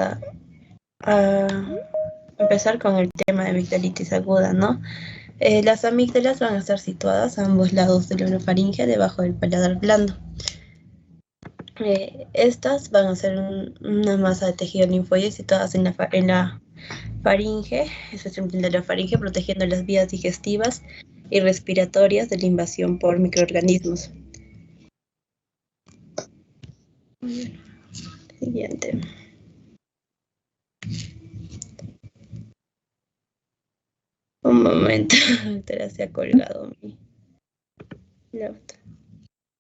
a empezar con el tema de amigdalitis aguda, ¿no? Las amígdalas van a estar situadas a ambos lados del orofaringe, debajo del paladar blando. Estas van a ser una masa de tejido linfoide situadas en la faringe, especialmente en la faringe, protegiendo las vías digestivas y respiratorias de la invasión por microorganismos. Siguiente. Un momento, se ha colgado mi laptop.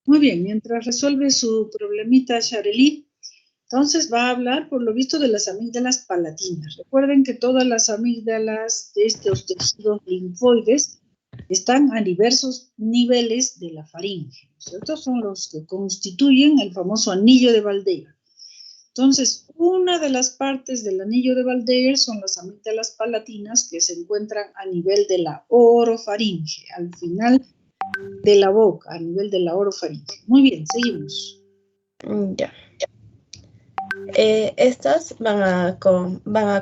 Muy bien, mientras resuelve su problemita Sharely, entonces va a hablar, por lo visto, de las amígdalas palatinas. Recuerden que todas las amígdalas de estos tejidos linfoides están a diversos niveles de la faringe, ¿cierto? Son los que constituyen el famoso anillo de Waldeyer. Entonces, una de las partes del anillo de Waldeyer son las amígdalas palatinas que se encuentran a nivel de la orofaringe, al final de la boca, a nivel de la orofaringe. Muy bien, seguimos. Ya. Estas van a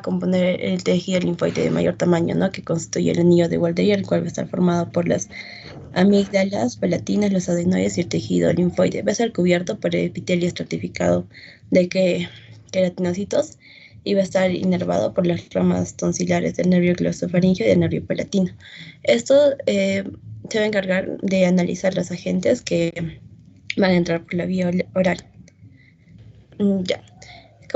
componer el tejido linfoide de mayor tamaño, ¿no? Que constituye el anillo de Waldeyer, el cual va a estar formado por las amígdalas, palatinas, los adenoides y el tejido linfoide. Va a ser cubierto por el epitelio estratificado de queratinocitos y va a estar inervado por las ramas tonsilares del nervio glosofaringeo y del nervio palatino. Esto se va a encargar de analizar los agentes que van a entrar por la vía oral. Ya.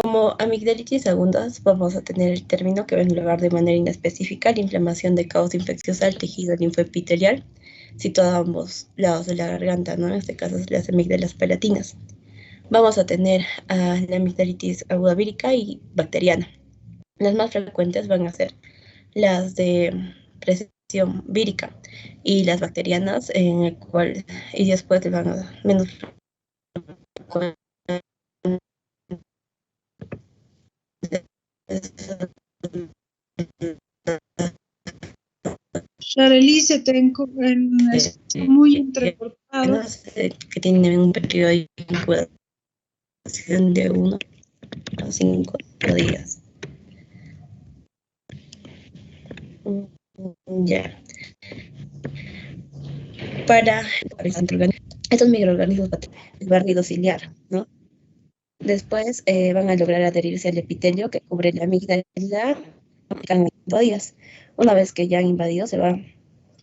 Como amigdalitis agudas, vamos a tener el término que va a englobar de manera inespecífica la inflamación de causa infecciosa del tejido linfoepitelial situado a ambos lados de la garganta, ¿no? En este caso, las amígdalas palatinas. Vamos a tener la amigdalitis aguda vírica y bacteriana. Las más frecuentes van a ser las de presión vírica y las bacterianas, en el cual, y después van a menos frecuentes. Sharely, se te es muy entrecortado. Que tienen un periodo de incubación de 1 a 5 días. Ya. Para estos microorganismos barrido ciliar, ¿no? Después van a lograr adherirse al epitelio que cubre la amígdala en 5 días. Una vez que ya han invadido,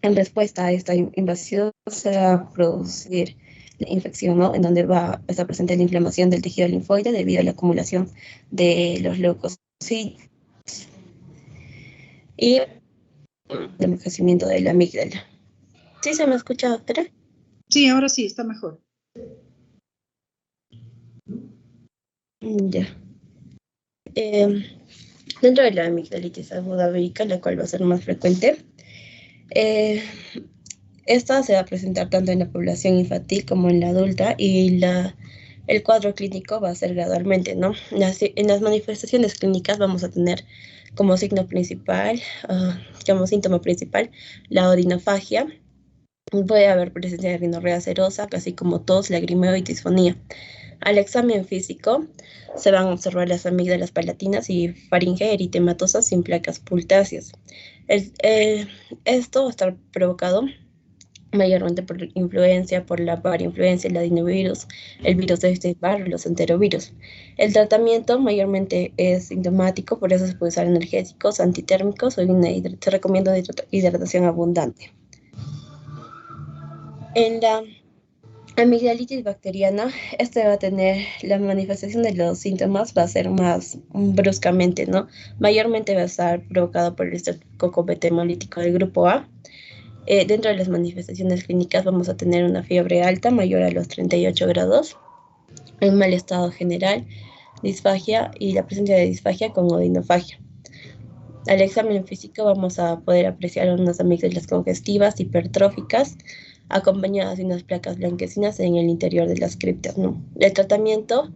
en respuesta a esta invasión, se va a producir la infección, ¿no? En donde va a estar presente la inflamación del tejido linfoide debido a la acumulación de los leucocitos y el envejecimiento de la amígdala. ¿Sí se me escucha, doctora? Sí, ahora sí, está mejor. Ya. Dentro de la amigdalitis aguda vírica, la cual va a ser más frecuente, esta se va a presentar tanto en la población infantil como en la adulta y el cuadro clínico va a ser gradualmente, ¿no? En las manifestaciones clínicas vamos a tener como signo principal, como síntoma principal, la odinofagia. Puede haber presencia de rinorrea serosa, así como tos, lagrimeo y disfonía. Al examen físico se van a observar las amígdalas palatinas y faringe eritematosas sin placas pultáceas. Esto va a estar provocado mayormente por influencia, por la parainfluencia, el adenovirus, el virus de Epstein-Barr, los enterovirus. El tratamiento mayormente es sintomático, por eso se puede usar energéticos, antitérmicos o se recomienda hidratación abundante. En la amigdalitis bacteriana, va a tener la manifestación de los síntomas, va a ser más bruscamente, ¿no? Mayormente va a estar provocado por el estreptococo beta hemolítico del grupo A. Dentro de las manifestaciones clínicas vamos a tener una fiebre alta mayor a los 38 grados, un mal estado general, disfagia y la presencia de disfagia con odinofagia. Al examen físico vamos a poder apreciar unas amígdalas congestivas, hipertróficas, acompañadas de unas placas blanquecinas en el interior de las criptas, ¿no? El tratamiento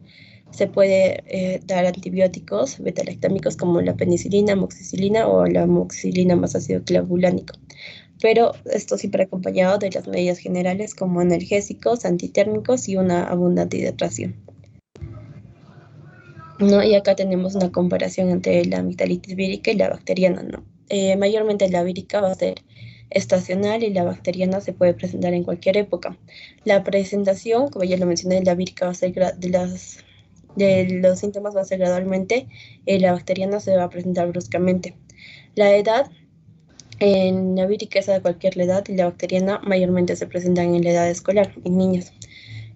se puede dar antibióticos beta-lactámicos como la penicilina, amoxicilina o la amoxicilina más ácido clavulánico. Pero esto siempre acompañado de las medidas generales como analgésicos, antitérmicos y una abundante hidratación. ¿no? Y acá tenemos una comparación entre la amigdalitis vírica y la bacteriana, ¿no? Mayormente la vírica va a ser estacional y la bacteriana se puede presentar en cualquier época. La presentación, como ya lo mencioné, la vírica va a ser de los síntomas va a ser gradualmente, la bacteriana se va a presentar bruscamente. La edad, en la vírica es a cualquier edad y la bacteriana mayormente se presentan en la edad escolar, en niños.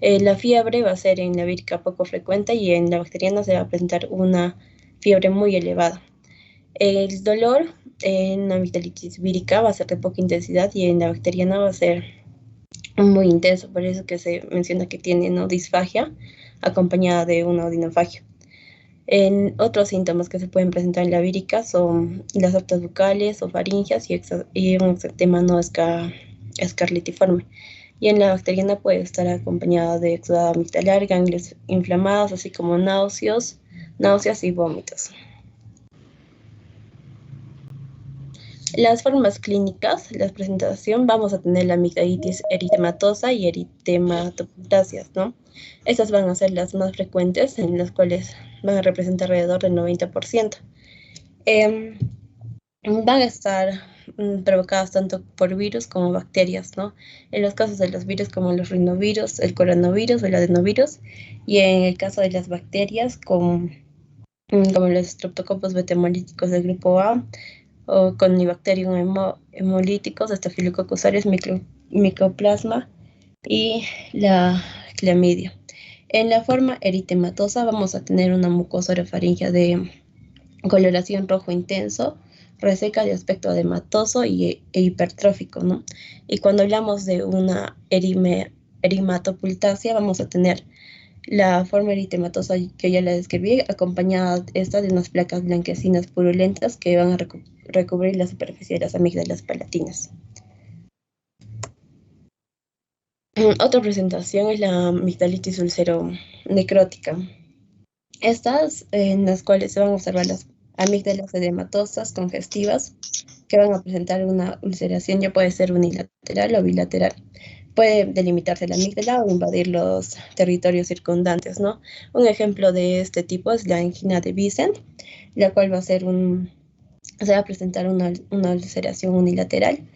La fiebre va a ser en la vírica poco frecuente y en la bacteriana se va a presentar una fiebre muy elevada. El dolor en la amigdalitis vírica va a ser de poca intensidad y en la bacteriana va a ser muy intenso, por eso que se menciona que tiene, ¿no?, disfagia acompañada de una odinofagia. En otros síntomas que se pueden presentar en la vírica son las aftas bucales o faringias y un exantema no escarlitiforme. Y en la bacteriana puede estar acompañada de exudado amigdalar, ganglios inflamados, así como náuseas y vómitos. Las formas clínicas, la presentación, vamos a tener la amigdalitis eritematosa y eritematoputáceas, ¿no? Estas van a ser las más frecuentes, en las cuales van a representar alrededor del 90%. Van a estar provocadas tanto por virus como bacterias, ¿no? En los casos de los virus como los rinovirus, el coronavirus o el adenovirus, y en el caso de las bacterias como los streptococcus betamolíticos del grupo A, o Conibacterium hemolíticos, Staphylococcus aureus, Mycoplasma y la clamidia. En la forma eritematosa vamos a tener una mucosa orofaringea de coloración rojo intenso, reseca de aspecto edematoso e hipertrófico, ¿no? Y cuando hablamos de una erimatopultasia, vamos a tener la forma eritematosa que ya la describí, acompañada esta de unas placas blanquecinas purulentas que van a recubrir la superficie de las amígdalas palatinas. Otra presentación es la amigdalitis ulceronecrótica. Estas, en las cuales se van a observar las amígdalas edematosas congestivas que van a presentar una ulceración, ya puede ser unilateral o bilateral. Puede delimitarse la amígdala o invadir los territorios circundantes, ¿no? Un ejemplo de este tipo es la angina de Wiesen, la cual se va a presentar una ulceración unilateral.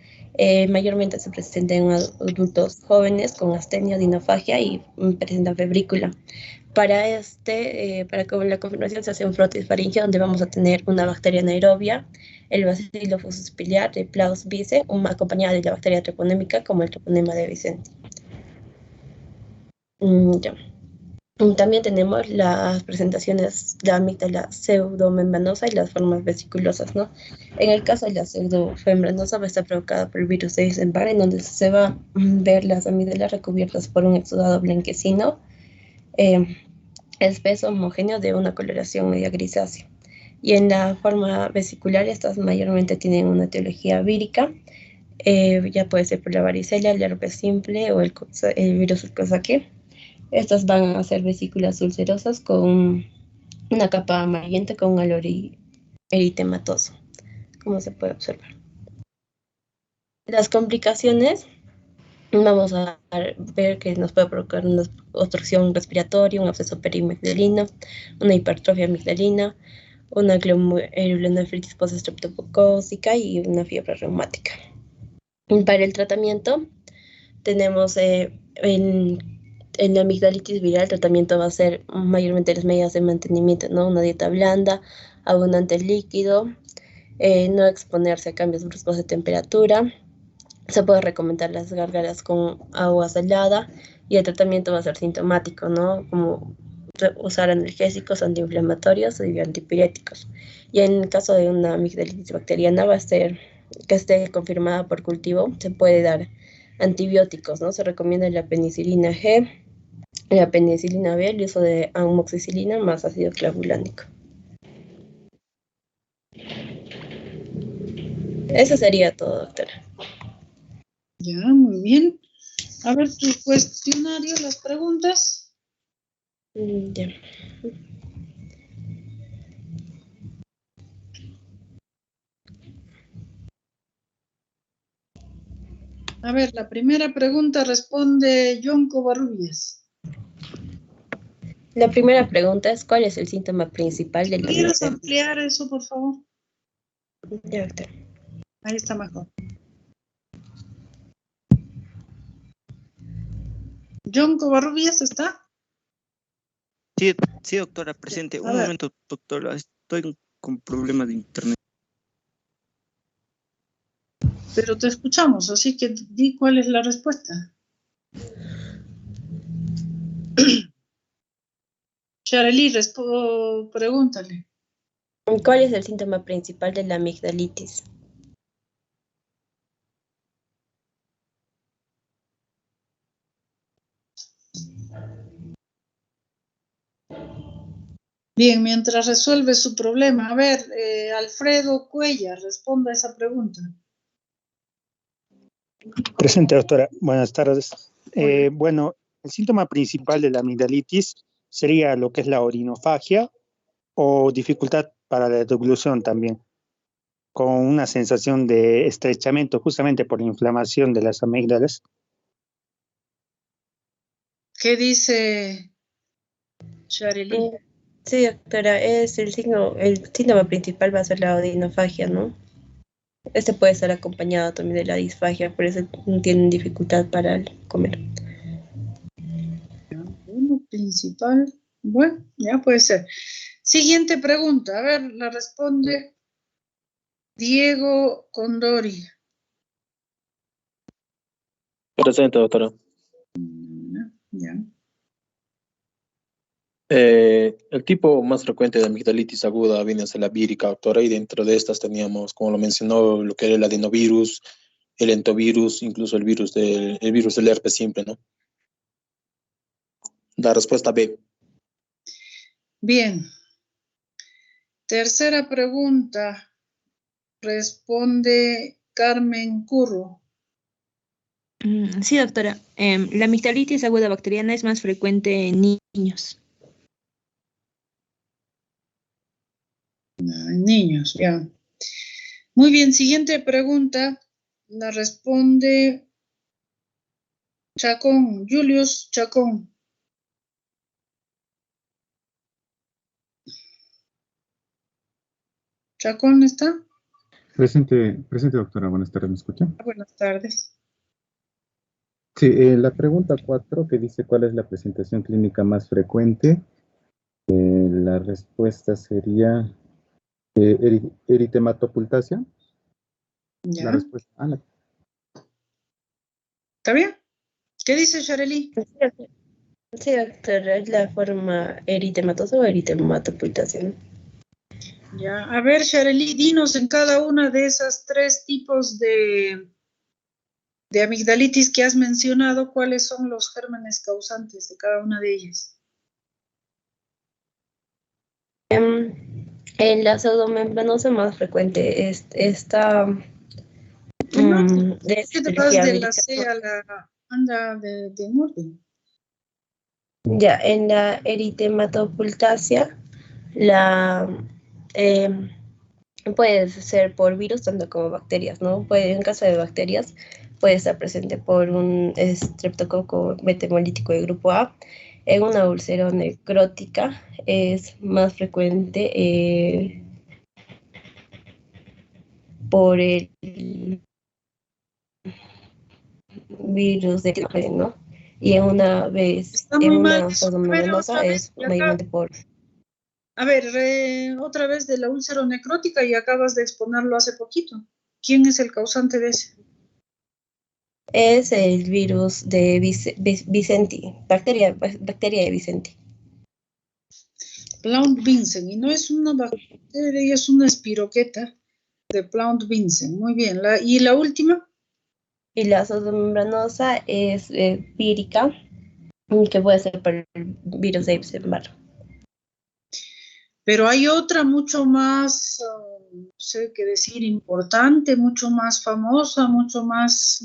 Mayormente se presenta en adultos jóvenes con astenia, odinofagia y presentan febrícula. Para la confirmación se hace un frotis faríngeo donde vamos a tener una bacteria anaerobia, el Bacillus biliar de Plaus vice, acompañada de la bacteria treponémica como el treponema de Vicente. También tenemos las presentaciones de la amígdala pseudomembranosa y las formas vesiculosas, ¿no? En el caso de la pseudomembranosa va a estar provocada por el virus de Epstein-Barr, en donde se va a ver las amígdalas recubiertas por un exudado blanquecino, espeso, homogéneo, de una coloración media grisácea. Y en la forma vesicular, estas mayormente tienen una etiología vírica, ya puede ser por la varicela, el herpes simple o el virus Coxsackie. Estas van a ser vesículas ulcerosas con una capa amarillenta con un halo eritematoso, como se puede observar. Las complicaciones, vamos a ver que nos puede provocar una obstrucción respiratoria, un absceso perimigdalino, una hipertrofia amigdalina, una glomerulonefritis postestreptocócica y una fiebre reumática. Para el tratamiento, tenemos en la amigdalitis viral, el tratamiento va a ser mayormente las medidas de mantenimiento, ¿no? Una dieta blanda, abundante líquido, no exponerse a cambios bruscos de temperatura. Se puede recomendar las gárgaras con agua salada y el tratamiento va a ser sintomático, ¿no? Como usar analgésicos, antiinflamatorios y antipiréticos. Y en el caso de una amigdalitis bacteriana va a ser que esté confirmada por cultivo, se puede dar antibióticos, ¿no? Se recomienda la penicilina G, la penicilina B, el uso de amoxicilina más ácido clavulánico. Eso sería todo, doctora. Ya, muy bien. A ver, tu cuestionario, las preguntas. Ya. A ver, la primera pregunta responde John Covarrubias. La primera pregunta es, ¿cuál es el síntoma principal de la ¿Quieres amígdala? ampliar eso, por favor? Ya, doctora. Ahí está mejor. John Covarrubias, ¿está? Sí, sí, doctora, presente. A Un ver. momento, doctora, estoy con problemas de internet. Pero te escuchamos, así que di cuál es la respuesta. Charely, pregúntale. ¿Cuál es el síntoma principal de la amigdalitis? Bien, mientras resuelve su problema. A ver, Alfredo Cuellar, responda a esa pregunta. Presente, doctora. Buenas tardes. Hola. Bueno, el síntoma principal de la amigdalitis sería lo que es la orinofagia o dificultad para la deglución también, con una sensación de estrechamiento justamente por la inflamación de las amígdalas. ¿Qué dice Charely? Sí, doctora, es el síntoma principal va a ser la odinofagia, ¿no? Este puede estar acompañado también de la disfagia, por eso tienen dificultad para comer. Uno principal. Bueno, ya puede ser. Siguiente pregunta. A ver, la responde Diego Condori. Presente, doctora. Ya. El tipo más frecuente de amigdalitis aguda viene a ser la vírica, doctora, y dentro de estas teníamos, como lo mencionó, lo que era el adenovirus, el entovirus, incluso el virus del herpes simple, ¿no? La respuesta B. Bien. Tercera pregunta. Responde Carmen Curro. Sí, doctora. La amigdalitis aguda bacteriana es más frecuente en niños. En niños, ya. Muy bien, siguiente pregunta. La responde Chacón, Julius Chacón. ¿Chacón está? Presente, doctora, buenas tardes, ¿me escucha? Buenas tardes. Sí, la pregunta 4 que dice cuál es la presentación clínica más frecuente, la respuesta sería eritematopuctasia. Ya. La respuesta, ¿Está bien? ¿Qué dice Charely? Sí, doctora, es la forma eritematosa o eritematopuctasia. Ya. A ver, Charely, dinos en cada una de esas tres tipos de amigdalitis que has mencionado, ¿cuáles son los gérmenes causantes de cada una de ellas? En la pseudomembranosa más frecuente es esta de ¿Qué te vas alergia de la vírica. C a la anda de orden? Ya, en la eritematopuctasia, la puede ser por virus tanto como bacterias, ¿no? En caso de bacterias, puede estar presente por un estreptococo metamolítico de grupo A. En una úlcera necrótica es más frecuente por el virus de Clostridium, ¿no? Y Está en muy mal una eso. A ver, pseudomembranosa otra es vez. mayormente por... A ver, otra vez de la úlcera necrótica y acabas de exponerlo hace poquito. ¿Quién es el causante de ese? Es el virus de Vicenti, bacteria de Vicenti. Plant Vincent. Y no es una bacteria, es una espiroqueta de Plant Vincent. Muy bien. ¿Y la última? Y la pseudomembranosa es vírica, que puede ser por el virus de Epstein-Barr. Pero hay otra mucho más, no sé qué decir, importante, mucho más famosa, mucho más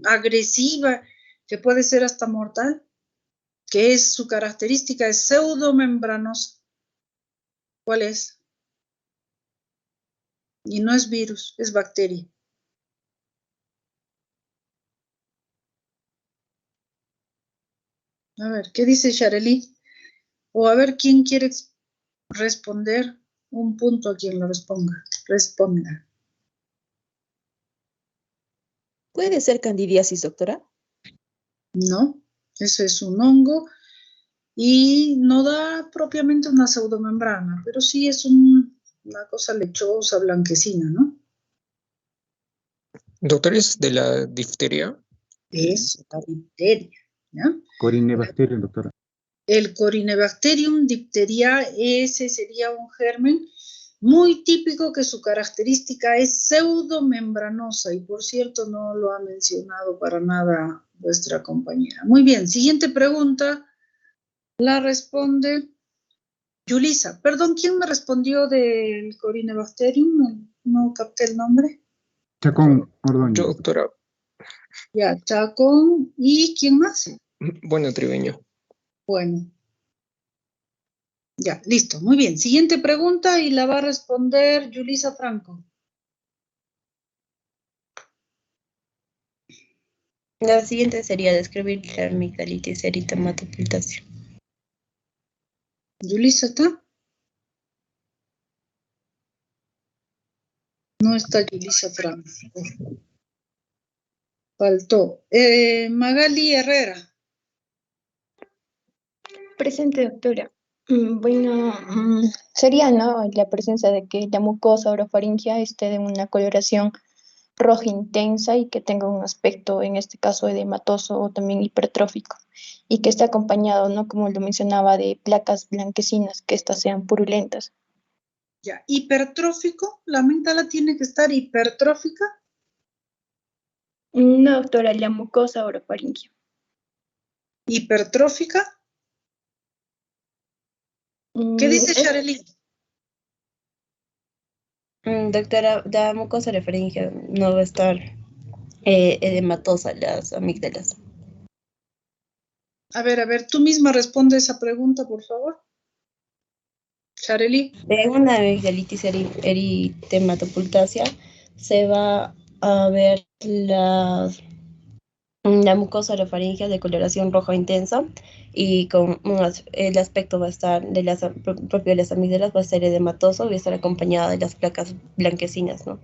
agresiva, que puede ser hasta mortal, que es su característica es pseudomembranosa. ¿Cuál es? Y no es virus, es bacteria. A ver, ¿qué dice Charely? O a ver quién quiere responder un punto a quien lo responda. ¿Puede ser candidiasis, doctora? No, eso es un hongo y no da propiamente una pseudomembrana, pero sí es una cosa lechosa, blanquecina, ¿no? Doctor, ¿es de la difteria? Es la difteria, ¿ya? Corinebacterium, doctora. El Corynebacterium difteria, ese sería un germen muy típico que su característica es pseudomembranosa y por cierto no lo ha mencionado para nada vuestra compañera. Muy bien, siguiente pregunta la responde Yulisa. Perdón, ¿quién me respondió del Corynebacterium? No capté el nombre. Chacón Ordóñez. Yo, doctora. Ya, Chacón. ¿Y quién más? Bueno, Tribeño. Bueno. Ya, listo, muy bien. Siguiente pregunta y la va a responder Yulisa Franco. La siguiente sería describir la amigdalitis eritematopotásica. ¿Yulisa está? No está Yulisa Franco. Faltó. Magali Herrera. Presente, doctora. Bueno, sería, ¿no?, la presencia de que la mucosa orofaringea esté de una coloración roja intensa y que tenga un aspecto, en este caso, edematoso o también hipertrófico, y que esté acompañado, ¿no?, como lo mencionaba, de placas blanquecinas, que éstas sean purulentas. Ya, hipertrófico, la amígdala tiene que estar hipertrófica. No, doctora, la mucosa orofaringea. ¿Hipertrófica? ¿Qué dice Sharely? Doctora, la mucosa orofaringea no va a estar edematosa las amígdalas. A ver, tú misma responde esa pregunta, por favor. Sharely. En una amigdalitis eritematopotásica se va a ver la mucosa orofaringea de coloración roja intensa y con el aspecto va a estar propio de las amígdalas, va a ser edematoso y va a estar acompañada de las placas blanquecinas, ¿no?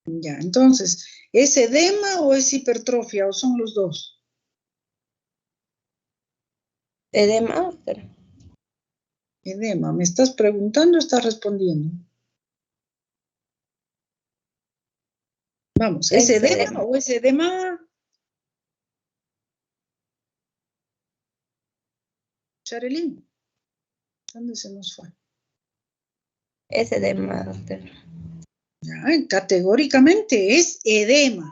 Ya, entonces, ¿es edema o es hipertrofia o son los dos? Edema, Edema, ¿me estás preguntando o estás respondiendo? Vamos, ¿es edema o es edema? Sharely, ¿dónde se nos fue? Es edema, doctor. Ya, categóricamente es edema.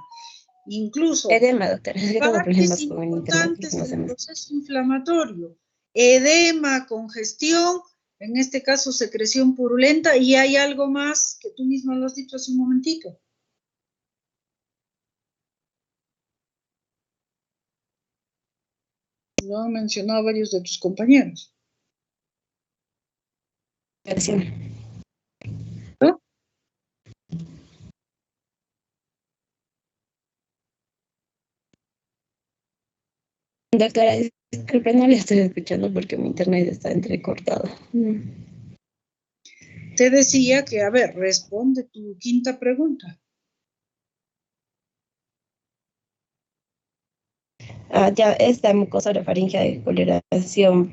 Incluso edema, doctor. partes importantes del proceso inflamatorio. Edema, congestión, en este caso secreción purulenta, y hay algo más que tú mismo lo has dicho hace un momentito. Lo han mencionado varios de tus compañeros. ¿No? Doctora, disculpe, no le estoy escuchando porque mi internet está entrecortado. Te decía que, a ver, responde tu quinta pregunta. Ya esta mucosa orofaringea de coloración,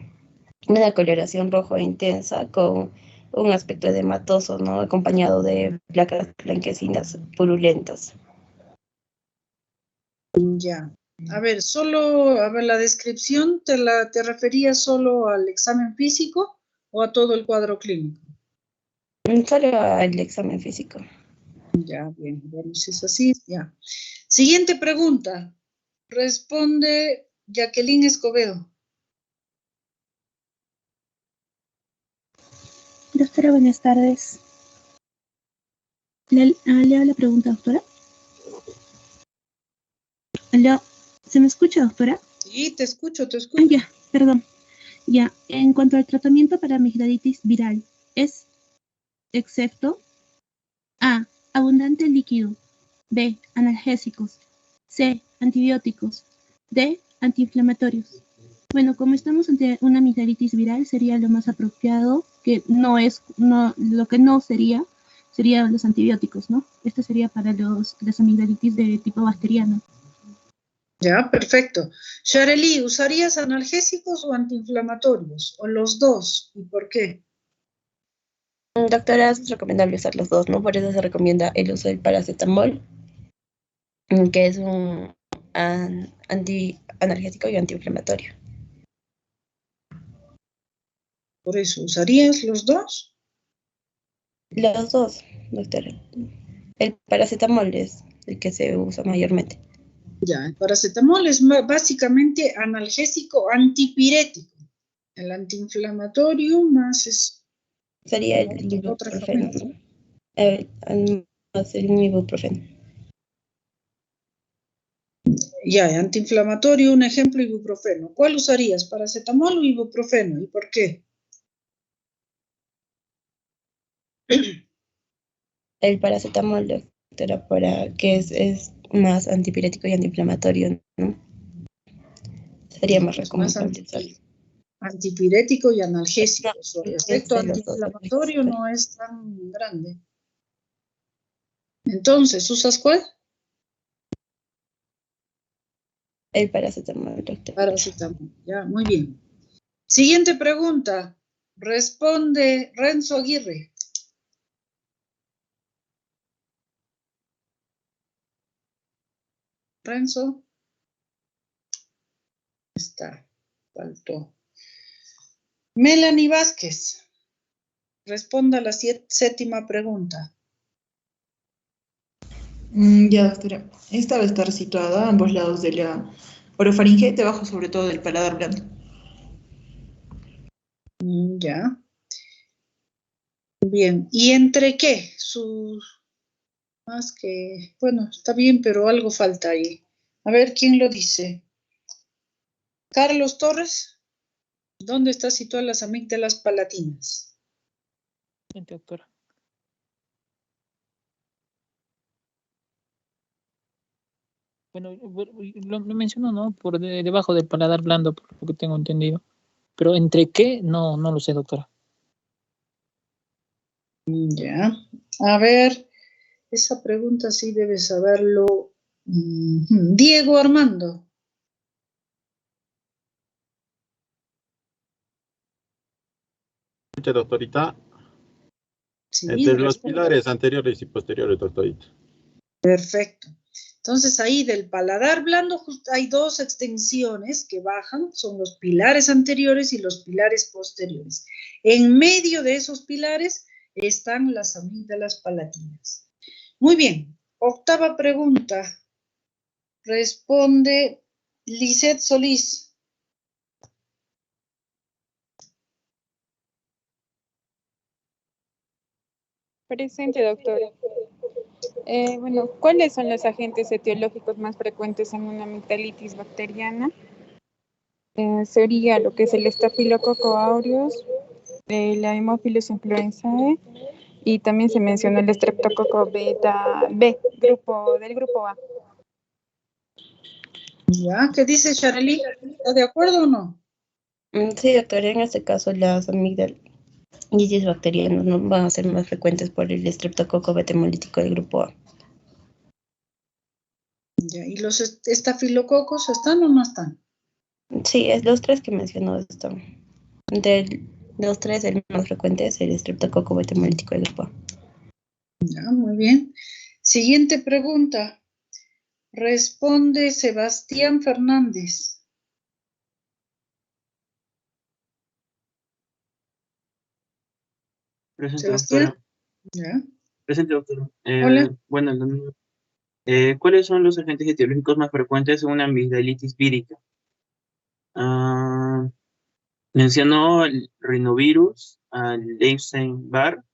una coloración rojo intensa con un aspecto edematoso, ¿no? Acompañado de placas blanquecinas purulentas. Ya. A ver, la descripción te referías solo al examen físico o a todo el cuadro clínico. Solo al examen físico. Ya, bien, bueno, si es así, ya. Siguiente pregunta. Responde Jacqueline Escobedo. Doctora, buenas tardes. ¿Le hago la pregunta, doctora? ¿Aló? ¿Se me escucha, doctora? Sí, te escucho. Ya, perdón. Ya, en cuanto al tratamiento para amigdalitis viral, es excepto A, abundante líquido, B, analgésicos, C, antibióticos, D, antiinflamatorios. Bueno, como estamos ante una amigdalitis viral, sería lo más apropiado, que lo que no serían los antibióticos, ¿no? Esto sería para las amigdalitis de tipo bacteriano. Ya, perfecto. Shareli, ¿usarías analgésicos o antiinflamatorios? ¿O los dos? ¿Y por qué? Doctora, es recomendable usar los dos, ¿no? Por eso se recomienda el uso del paracetamol, que es un analgésico y antiinflamatorio. Por eso, ¿usarías los dos? Los dos, doctora. El paracetamol es el que se usa mayormente. Ya, el paracetamol es básicamente analgésico antipirético. El antiinflamatorio más es Sería el otra ibuprofeno, familia. ¿no? Más el ibuprofeno. Ya, antiinflamatorio, un ejemplo, ibuprofeno. ¿Cuál usarías, paracetamol o ibuprofeno? ¿Y por qué? El paracetamol, doctora, que es más antipirético y antiinflamatorio, ¿no? Sería más recomendable usarlo. Antipirético y analgésico. Su efecto de los dos, antiinflamatorio no es tan grande. Entonces, ¿usas cuál? El paracetamol, doctora. Paracetamol, ya, muy bien. Siguiente pregunta. Responde Renzo Aguirre. Renzo. Está, faltó. Melanie Vázquez. Responda a la séptima pregunta. Ya, doctora. Esta va a estar situada a ambos lados de la orofaringe, debajo sobre todo del paladar blando. Ya. Bien. ¿Y entre qué? Más que, bueno, está bien, pero algo falta ahí. A ver, ¿quién lo dice? Carlos Torres. ¿Dónde está situadas las amígdalas palatinas? Doctora. Bueno, lo menciono, ¿no? Por debajo del paladar blando, por lo que tengo entendido. Pero ¿entre qué? No lo sé, doctora. Ya. A ver, esa pregunta sí debes saberlo. Diego Armando. Doctorita. Sí, Entre los pilares anteriores y posteriores, doctorita. Perfecto. Entonces ahí del paladar blando hay dos extensiones que bajan, son los pilares anteriores y los pilares posteriores. En medio de esos pilares están las amígdalas palatinas. Muy bien, octava pregunta. Responde Lisette Solís. Presente, doctora. Bueno, ¿cuáles son los agentes etiológicos más frecuentes en una amigdalitis bacteriana? Sería lo que es el Staphylococcus aureus, la Haemophilus influenzae, y también se mencionó el Streptococcus beta B, del grupo A. ¿Ya? ¿Qué dice Shareli? ¿Está de acuerdo o no? Sí, doctora, en este caso las amigdalitis bacterianas no van a ser más frecuentes por el estreptococo beta hemolítico del grupo A. Ya, ¿y los estafilococos están o no están? Sí, los tres que mencionó están. Entre los tres, el más frecuente es el estreptococo beta hemolítico del grupo A. Ya, muy bien. Siguiente pregunta. Responde Sebastián Fernández. Presente, Sebastián. doctora. Ya. Presente, doctora. Hola. Bueno, ¿cuáles son los agentes etiológicos más frecuentes en una amigdalitis vírica? Mencionó el rinovirus, el Epstein-Barr,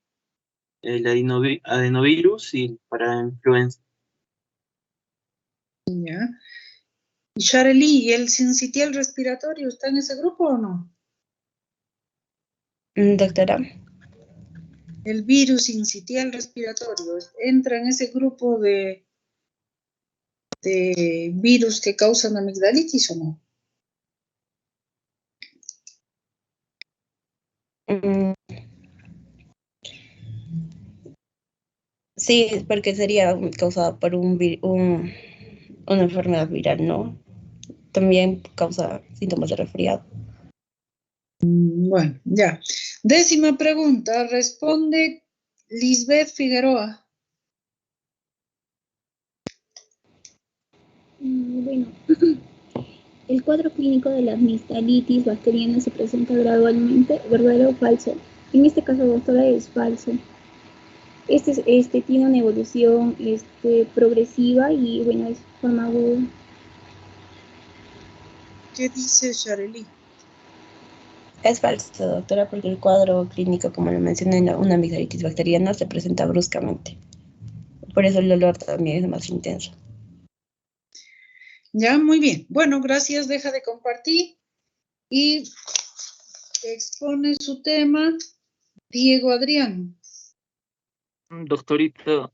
el adenovirus y el parainfluenza. Ya. Y Shareli, ¿y el sincitial respiratorio está en ese grupo o no? Doctora. El virus sincitial respiratorio entra en ese grupo de virus que causan amigdalitis o no? Mm, sí, porque sería causada por una enfermedad viral, ¿no? También causa síntomas de resfriado. Bueno, ya. 10ª pregunta, responde Lisbeth Figueroa. Bueno, el cuadro clínico de la amigdalitis bacteriana se presenta gradualmente, ¿verdadero o falso? En este caso, doctora, es falso. Este tiene una evolución progresiva y, bueno, es forma aguda. ¿Qué dice Shareli? Es falso, doctora, porque el cuadro clínico, como lo mencioné, una amigdalitis bacteriana se presenta bruscamente. Por eso el dolor también es más intenso. Ya, muy bien. Bueno, gracias. Deja de compartir y expone su tema Diego Adrián. Doctorita,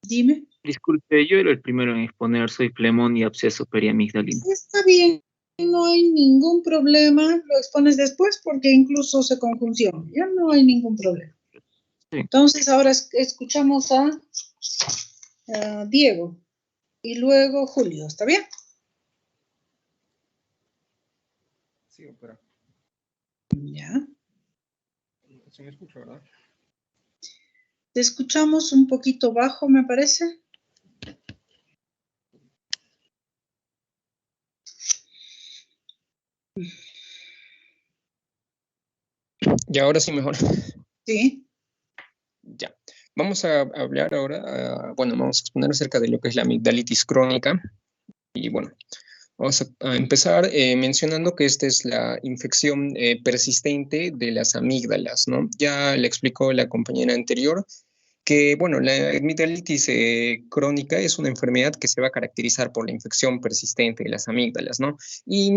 Dime. disculpe, yo era el primero en exponer, soy flemón y absceso periamigdalino. Está bien, no hay ningún problema. Lo expones después porque incluso se conjunción. Ya no hay ningún problema. Sí. Entonces, ahora escuchamos a Diego y luego Julio. ¿Está bien? Sí, doctora. Ya. ¿Se me escucha, verdad? Te escuchamos un poquito bajo, me parece. Y ahora sí mejor. Sí. Ya. Vamos a hablar ahora, bueno, vamos a exponer acerca de lo que es la amigdalitis crónica. Y bueno, vamos a empezar mencionando que esta es la infección persistente de las amígdalas, ¿no? Ya le explicó la compañera anterior que, bueno, la amigdalitis crónica es una enfermedad que se va a caracterizar por la infección persistente de las amígdalas, ¿no? Y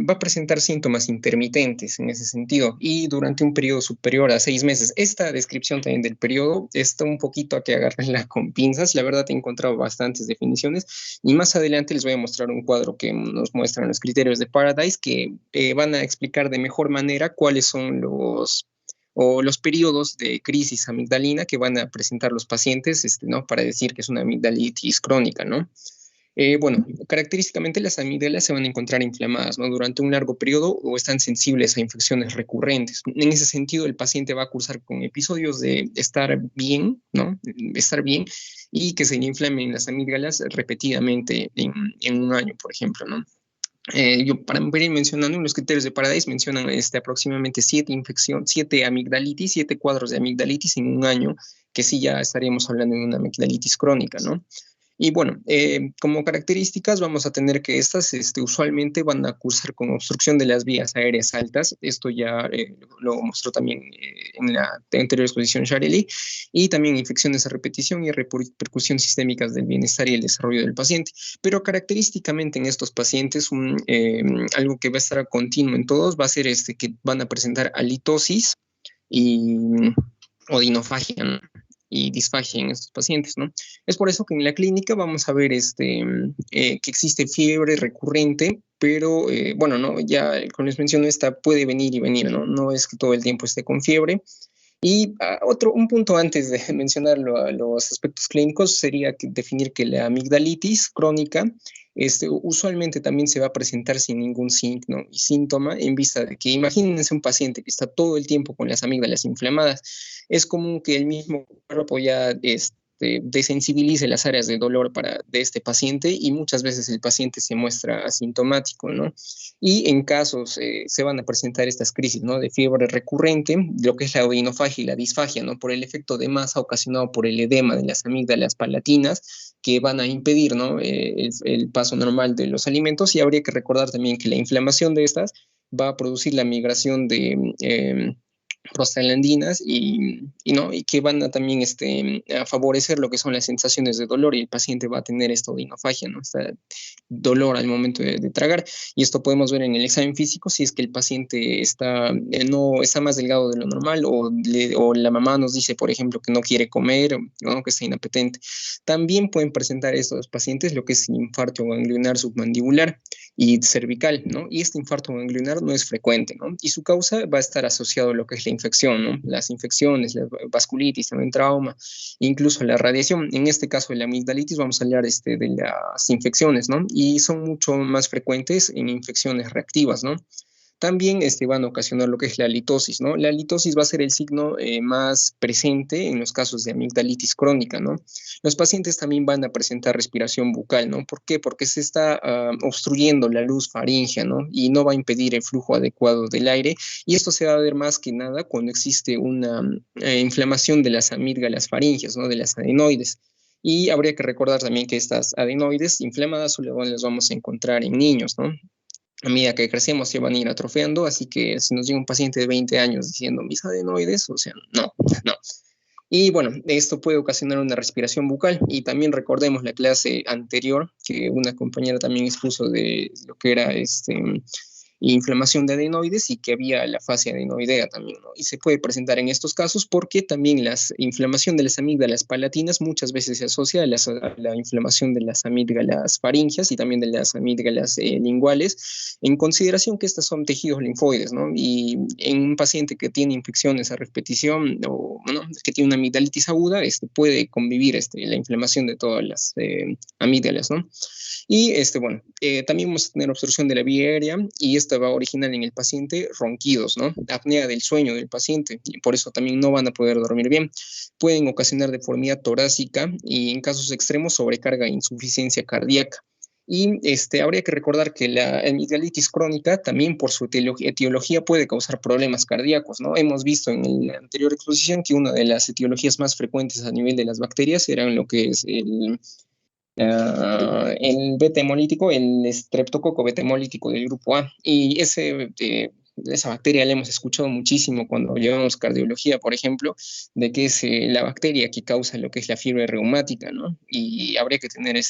va a presentar síntomas intermitentes en ese sentido y durante un periodo superior a 6 meses. Esta descripción también del periodo está un poquito a que agarrarla con pinzas. La verdad he encontrado bastantes definiciones y más adelante les voy a mostrar un cuadro que nos muestran los criterios de Paradise que van a explicar de mejor manera cuáles son los periodos de crisis amigdalina que van a presentar los pacientes, ¿no? Para decir que es una amigdalitis crónica, ¿no? Bueno, característicamente las amígdalas se van a encontrar inflamadas, ¿no? Durante un largo periodo o están sensibles a infecciones recurrentes. En ese sentido, el paciente va a cursar con episodios de estar bien, ¿no? Estar bien y que se le inflamen las amígdalas repetidamente en un año, por ejemplo, ¿no? Yo para ir mencionando, en los criterios de Paradise mencionan aproximadamente 7 amigdalitis, 7 cuadros de amigdalitis en un año, que sí ya estaríamos hablando de una amigdalitis crónica, ¿no? Y bueno, como características vamos a tener que estas usualmente van a cursar con obstrucción de las vías aéreas altas. Esto ya lo mostró también en la anterior exposición Shareli. Y también infecciones a repetición y repercusión sistémicas del bienestar y el desarrollo del paciente. Pero característicamente en estos pacientes, algo que va a estar continuo en todos va a ser que van a presentar halitosis y odinofagia, ¿no? Y disfagia en estos pacientes, ¿no? Es por eso que en la clínica vamos a ver que existe fiebre recurrente, pero bueno, ¿no? Ya como les menciono, esta puede venir y venir, ¿no? No es que todo el tiempo esté con fiebre. Y un punto antes de mencionar los aspectos clínicos sería definir que la amigdalitis crónica usualmente también se va a presentar sin ningún signo y síntoma en vista de que imagínense un paciente que está todo el tiempo con las amígdalas inflamadas. Es común que el mismo cuerpo ya desensibilice las áreas de dolor de este paciente y muchas veces el paciente se muestra asintomático, ¿no? Y en casos se van a presentar estas crisis, ¿no? De fiebre recurrente, lo que es la odinofagia y la disfagia, ¿no? Por el efecto de masa ocasionado por el edema de las amígdalas palatinas que van a impedir, ¿no? El paso normal de los alimentos. Y habría que recordar también que la inflamación de estas va a producir la migración de prostaglandinas y que van a también a favorecer lo que son las sensaciones de dolor y el paciente va a tener esta odinofagia, ¿no? Este dolor al momento de tragar, y esto podemos ver en el examen físico si es que el paciente no está más delgado de lo normal o la mamá nos dice, por ejemplo, que no quiere comer o que está inapetente. También pueden presentar estos pacientes lo que es infarto ganglionar submandibular y cervical, ¿no? Y este infarto ganglionar no es frecuente, ¿no? Y su causa va a estar asociado a lo que es la infección, ¿no? Las infecciones, la vasculitis, también trauma, incluso la radiación. En este caso de la amigdalitis vamos a hablar de las infecciones, ¿no? Y son mucho más frecuentes en infecciones reactivas, ¿no? También van a ocasionar lo que es la litosis, ¿no? La litosis va a ser el signo más presente en los casos de amigdalitis crónica, ¿no? Los pacientes también van a presentar respiración bucal, ¿no? ¿Por qué? Porque se está obstruyendo la luz faríngea, ¿no? Y no va a impedir el flujo adecuado del aire, y esto se va a ver más que nada cuando existe una inflamación de las amígdalas faringeas, ¿no? De las adenoides. Y habría que recordar también que estas adenoides inflamadas solo las vamos a encontrar en niños, ¿no? A medida que crecemos se van a ir atrofiando, así que si nos llega un paciente de 20 años diciendo mis adenoides, o sea, no. Y bueno, esto puede ocasionar una respiración bucal, y también recordemos la clase anterior, que una compañera también expuso de lo que era inflamación de adenoides, y que había la fascia adenoidea también, ¿no? Y se puede presentar en estos casos porque también la inflamación de las amígdalas palatinas muchas veces se asocia a la inflamación de las amígdalas faringeas y también de las amígdalas linguales, en consideración que estas son tejidos linfoides, ¿no? Y en un paciente que tiene infecciones a repetición o bueno, que tiene una amigdalitis aguda, puede convivir la inflamación de todas las amígdalas, ¿no? Y bueno, también vamos a tener obstrucción de la vía aérea, y esta va a originar en el paciente ronquidos, ¿no? Apnea del sueño del paciente, y por eso también no van a poder dormir bien. Pueden ocasionar deformidad torácica y en casos extremos sobrecarga e insuficiencia cardíaca. Y habría que recordar que la amigdalitis crónica también por su etiología puede causar problemas cardíacos, ¿no? Hemos visto en la anterior exposición que una de las etiologías más frecuentes a nivel de las bacterias eran lo que es el beta hemolítico, el estreptococo beta hemolítico del grupo A. Y esa bacteria la hemos escuchado muchísimo cuando llevamos cardiología, por ejemplo, de que es la bacteria que causa lo que es la fiebre reumática, ¿no? Y habría que tener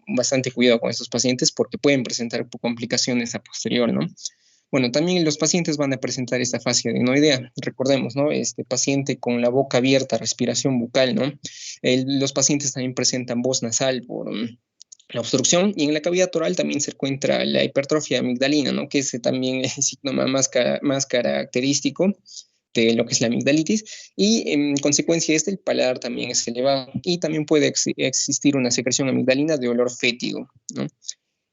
bastante cuidado con estos pacientes porque pueden presentar complicaciones a posterior, ¿no? Bueno, también los pacientes van a presentar esta fascia adenoidea. Recordemos, ¿no? Paciente con la boca abierta, respiración bucal, ¿no? Los pacientes también presentan voz nasal por la obstrucción, y en la cavidad oral también se encuentra la hipertrofia amigdalina, ¿no? Que es también el síntoma más característico de lo que es la amigdalitis, y en consecuencia el paladar también es elevado, y también puede existir una secreción amigdalina de olor fétido, ¿no?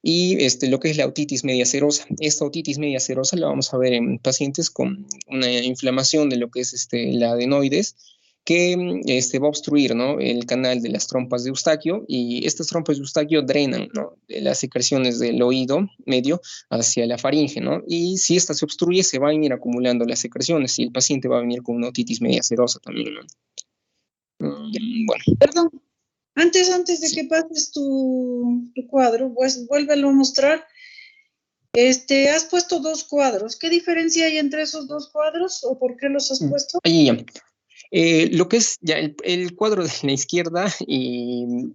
Y lo que es la otitis media serosa. Esta otitis media serosa la vamos a ver en pacientes con una inflamación de lo que es la adenoides, que va a obstruir, ¿no? El canal de las trompas de Eustaquio, y estas trompas de Eustaquio drenan, ¿no? Las secreciones del oído medio hacia la faringe, ¿no? Y si esta se obstruye, se van a ir acumulando las secreciones y el paciente va a venir con una otitis media serosa también, ¿no? Bueno. Perdón. Antes de que pases tu cuadro, pues vuélvelo a mostrar. Has puesto dos cuadros. ¿Qué diferencia hay entre esos dos cuadros o por qué los has puesto? Ahí ya. Lo que es ya el cuadro de la izquierda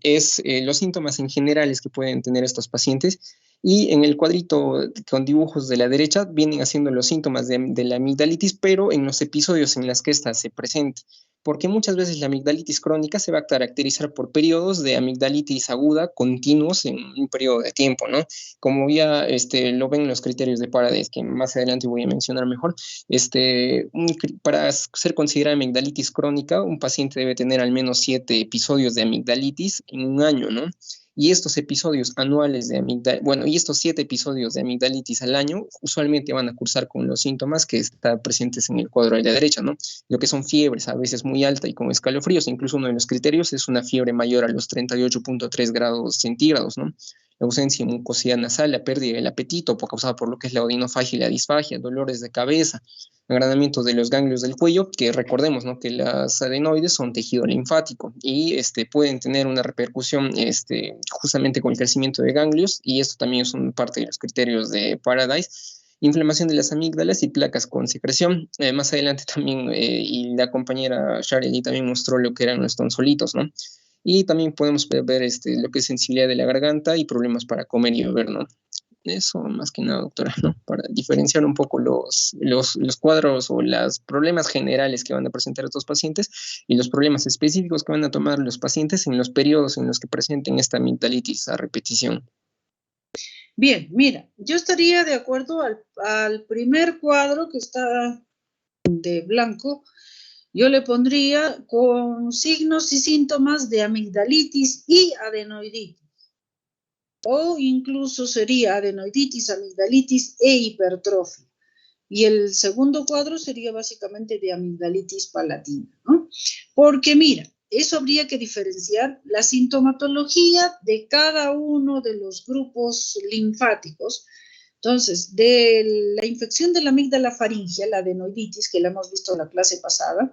es los síntomas en generales que pueden tener estos pacientes, y en el cuadrito con dibujos de la derecha vienen haciendo los síntomas de la amigdalitis, pero en los episodios en los que ésta se presenta. Porque muchas veces la amigdalitis crónica se va a caracterizar por periodos de amigdalitis aguda continuos en un periodo de tiempo, ¿no? Como ya lo ven en los criterios de Paradise, que más adelante voy a mencionar mejor, para ser considerada amigdalitis crónica, un paciente debe tener al menos 7 episodios de amigdalitis en un año, ¿no? Y estos episodios anuales y estos 7 episodios de amigdalitis al año usualmente van a cursar con los síntomas que están presentes en el cuadro de la derecha, ¿no? Lo que son fiebres a veces muy alta y con escalofríos. Incluso uno de los criterios es una fiebre mayor a los 38.3 grados centígrados, ¿no? La ausencia de mucosidad nasal, la pérdida del apetito causada por lo que es la odinofagia y la disfagia, dolores de cabeza, agranamiento de los ganglios del cuello, que recordemos, ¿no? Que las adenoides son tejido linfático y pueden tener una repercusión justamente con el crecimiento de ganglios, y esto también es parte de los criterios de Paradise. Inflamación de las amígdalas y placas con secreción. Más adelante también, y la compañera Sharely también mostró lo que eran los tonsolitos, ¿no? Y también podemos ver lo que es sensibilidad de la garganta y problemas para comer y beber, ¿no? Eso más que nada, doctora, ¿no? Para diferenciar un poco los cuadros o los problemas generales que van a presentar estos pacientes y los problemas específicos que van a tomar los pacientes en los periodos en los que presenten esta amigdalitis a repetición. Bien, mira, yo estaría de acuerdo al primer cuadro que está de blanco. Yo le pondría con signos y síntomas de amigdalitis y adenoiditis. O incluso sería adenoiditis, amigdalitis e hipertrofia. Y el segundo cuadro sería básicamente de amigdalitis palatina, ¿no? Porque mira, eso habría que diferenciar la sintomatología de cada uno de los grupos linfáticos. Entonces, de la infección de la amígdala faríngea, la adenoiditis, que la hemos visto en la clase pasada,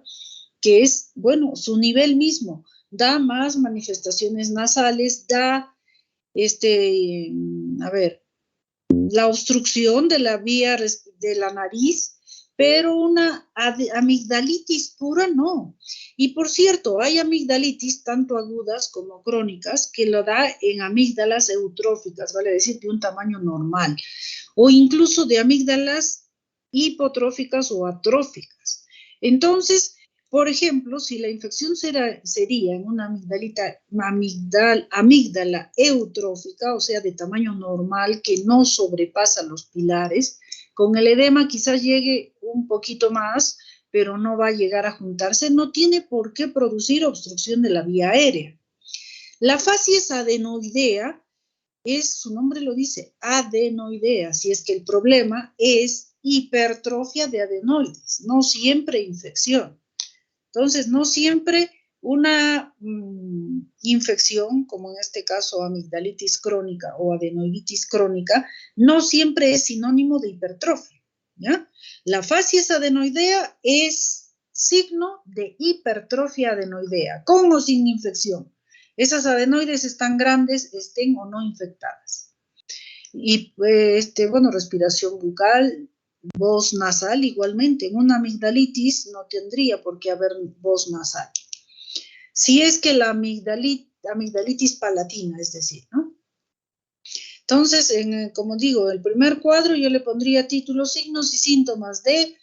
que es, bueno, su nivel mismo, da más manifestaciones nasales, da, la obstrucción de la vía de la nariz, pero una amigdalitis pura no. Y por cierto, hay amigdalitis tanto agudas como crónicas que lo da en amígdalas eutróficas, vale decir, de un tamaño normal, o incluso de amígdalas hipotróficas o atróficas. Entonces, por ejemplo, si la infección sería en una amígdala eutrófica, o sea, de tamaño normal, que no sobrepasa los pilares, con el edema quizás llegue un poquito más, pero no va a llegar a juntarse, no tiene por qué producir obstrucción de la vía aérea. La facies adenoidea su nombre lo dice, adenoidea, si es que el problema es hipertrofia de adenoides, no siempre infección. Entonces, no siempre una infección, como en este caso amigdalitis crónica o adenoiditis crónica, no siempre es sinónimo de hipertrofia, ¿ya? La facies adenoidea es signo de hipertrofia adenoidea, con o sin infección. Esas adenoides están grandes, estén o no infectadas. Y, bueno, respiración bucal, voz nasal igualmente. En una amigdalitis no tendría por qué haber voz nasal. Si es que la amigdalitis palatina, es decir, ¿no? Entonces, como digo, el primer cuadro yo le pondría títulos, signos y síntomas de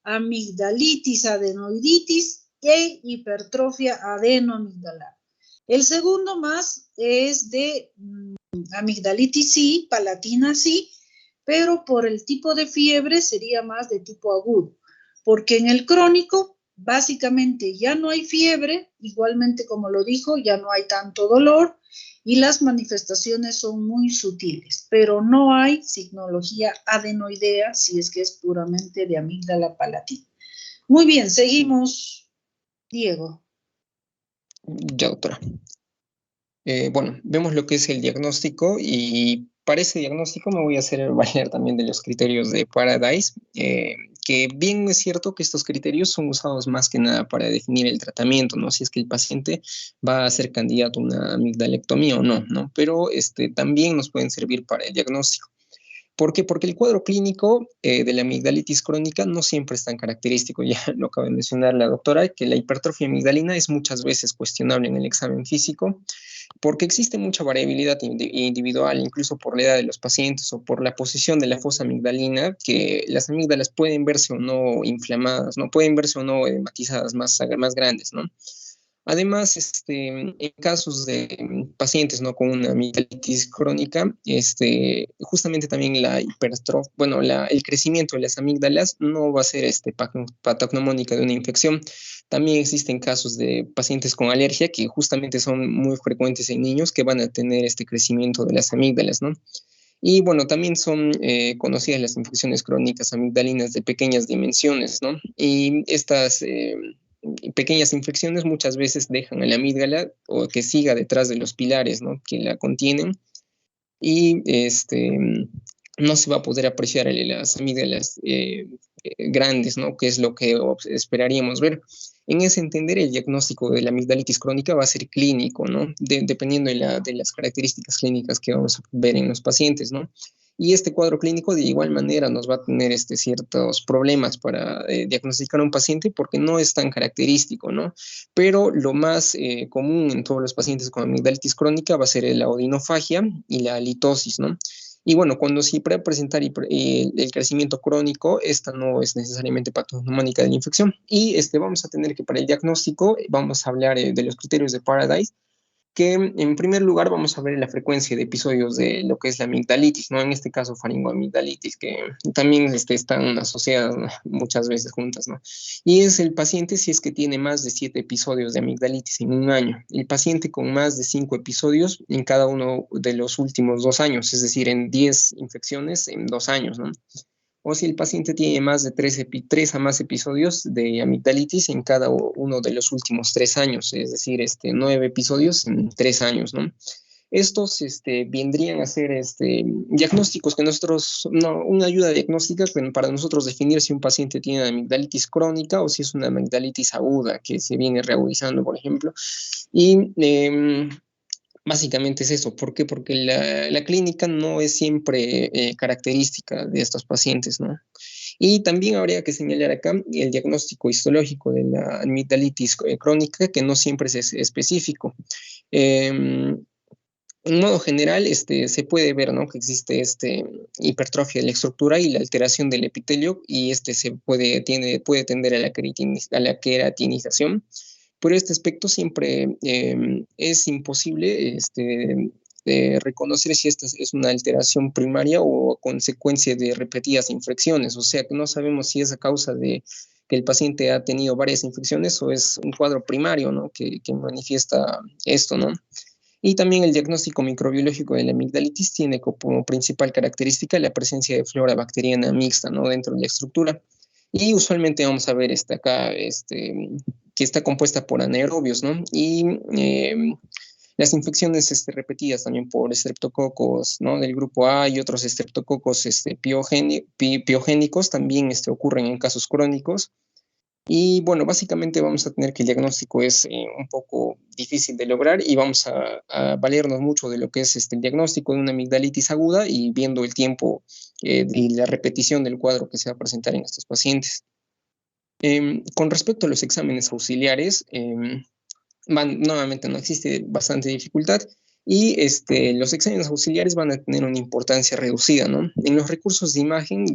amigdalitis, adenoiditis e hipertrofia adenoamigdalar. El segundo más es de amigdalitis sí, palatina sí, pero por el tipo de fiebre sería más de tipo agudo, porque en el crónico básicamente ya no hay fiebre, igualmente como lo dijo, ya no hay tanto dolor y las manifestaciones son muy sutiles, pero no hay signología adenoidea si es que es puramente de amígdala palatina. Muy bien, seguimos, Diego. Ya, doctora. Bueno, vemos lo que es el diagnóstico y para ese diagnóstico me voy a hacer valer también de los criterios de Paradise, que bien es cierto que estos criterios son usados más que nada para definir el tratamiento, ¿no? Si es que el paciente va a ser candidato a una amigdalectomía o no, ¿no? Pero también nos pueden servir para el diagnóstico. ¿Por qué? Porque el cuadro clínico de la amigdalitis crónica no siempre es tan característico. Ya lo acaba de mencionar la doctora, que la hipertrofia amigdalina es muchas veces cuestionable en el examen físico, porque existe mucha variabilidad individual, incluso por la edad de los pacientes o por la posición de la fosa amigdalina, que las amígdalas pueden verse o no inflamadas, ¿no? Pueden verse o no edematizadas más grandes, ¿no? Además, en casos de pacientes, ¿no?, con una amigdalitis crónica, justamente también el crecimiento de las amígdalas no va a ser patognomónica de una infección. También existen casos de pacientes con alergia que justamente son muy frecuentes en niños que van a tener este crecimiento de las amígdalas, ¿no? Y bueno, también son conocidas las infecciones crónicas amigdalinas de pequeñas dimensiones, ¿no? Y estas pequeñas infecciones muchas veces dejan a la amígdala o que siga detrás de los pilares, ¿no?, que la contienen, y no se va a poder apreciar las amígdalas grandes, ¿no?, que es lo que esperaríamos ver. En ese entender, el diagnóstico de la amigdalitis crónica va a ser clínico, ¿no?, dependiendo de las características clínicas que vamos a ver en los pacientes, ¿no? Y este cuadro clínico de igual manera nos va a tener ciertos problemas para diagnosticar a un paciente porque no es tan característico, ¿no? Pero lo más común en todos los pacientes con amigdalitis crónica va a ser la odinofagia y la halitosis, ¿no? Y bueno, cuando se puede presentar el crecimiento crónico, esta no es necesariamente patognomónica de la infección. Y vamos a tener que para el diagnóstico, vamos a hablar de los criterios de Paradise, que en primer lugar vamos a ver la frecuencia de episodios de lo que es la amigdalitis, ¿no? En este caso faringoamigdalitis, que también están asociadas, ¿no?, muchas veces juntas, ¿no? Y es el paciente si es que tiene más de 7 episodios de amigdalitis en un año, el paciente con más de 5 episodios en cada uno de los últimos 2 años, es decir, en 10 infecciones en 2 años, ¿no? O si el paciente tiene más de 3 a más episodios de amigdalitis en cada uno de los últimos 3 años, es decir, 9 episodios en 3 años, ¿no? Estos vendrían a ser diagnósticos que nosotros, no, una ayuda diagnóstica para nosotros definir si un paciente tiene amigdalitis crónica o si es una amigdalitis aguda que se viene reagudizando, por ejemplo. Y básicamente es eso. ¿Por qué? Porque la clínica no es siempre característica de estos pacientes, ¿no? Y también habría que señalar acá el diagnóstico histológico de la amigdalitis crónica, que no siempre es específico. En modo general, se puede ver, ¿no?, que existe hipertrofia de la estructura y la alteración del epitelio, y puede tender a la queratinización. Por este aspecto siempre es imposible reconocer si esta es una alteración primaria o consecuencia de repetidas infecciones. O sea, que no sabemos si es a causa de que el paciente ha tenido varias infecciones o es un cuadro primario, ¿no?, que manifiesta esto, ¿no? Y también el diagnóstico microbiológico de la amigdalitis tiene como principal característica la presencia de flora bacteriana mixta, ¿no?, dentro de la estructura. Y usualmente vamos a ver acá que está compuesta por anaerobios, ¿no? Y las infecciones repetidas también por estreptococos, ¿no?, del grupo A y otros estreptococos piogénicos también ocurren en casos crónicos. Y bueno, básicamente vamos a tener que el diagnóstico es un poco difícil de lograr y vamos a valernos mucho de lo que es el diagnóstico de una amigdalitis aguda y viendo el tiempo y la repetición del cuadro que se va a presentar en estos pacientes. Con respecto a los exámenes auxiliares, nuevamente no existe bastante dificultad y los exámenes auxiliares van a tener una importancia reducida, ¿no? En los recursos de imagen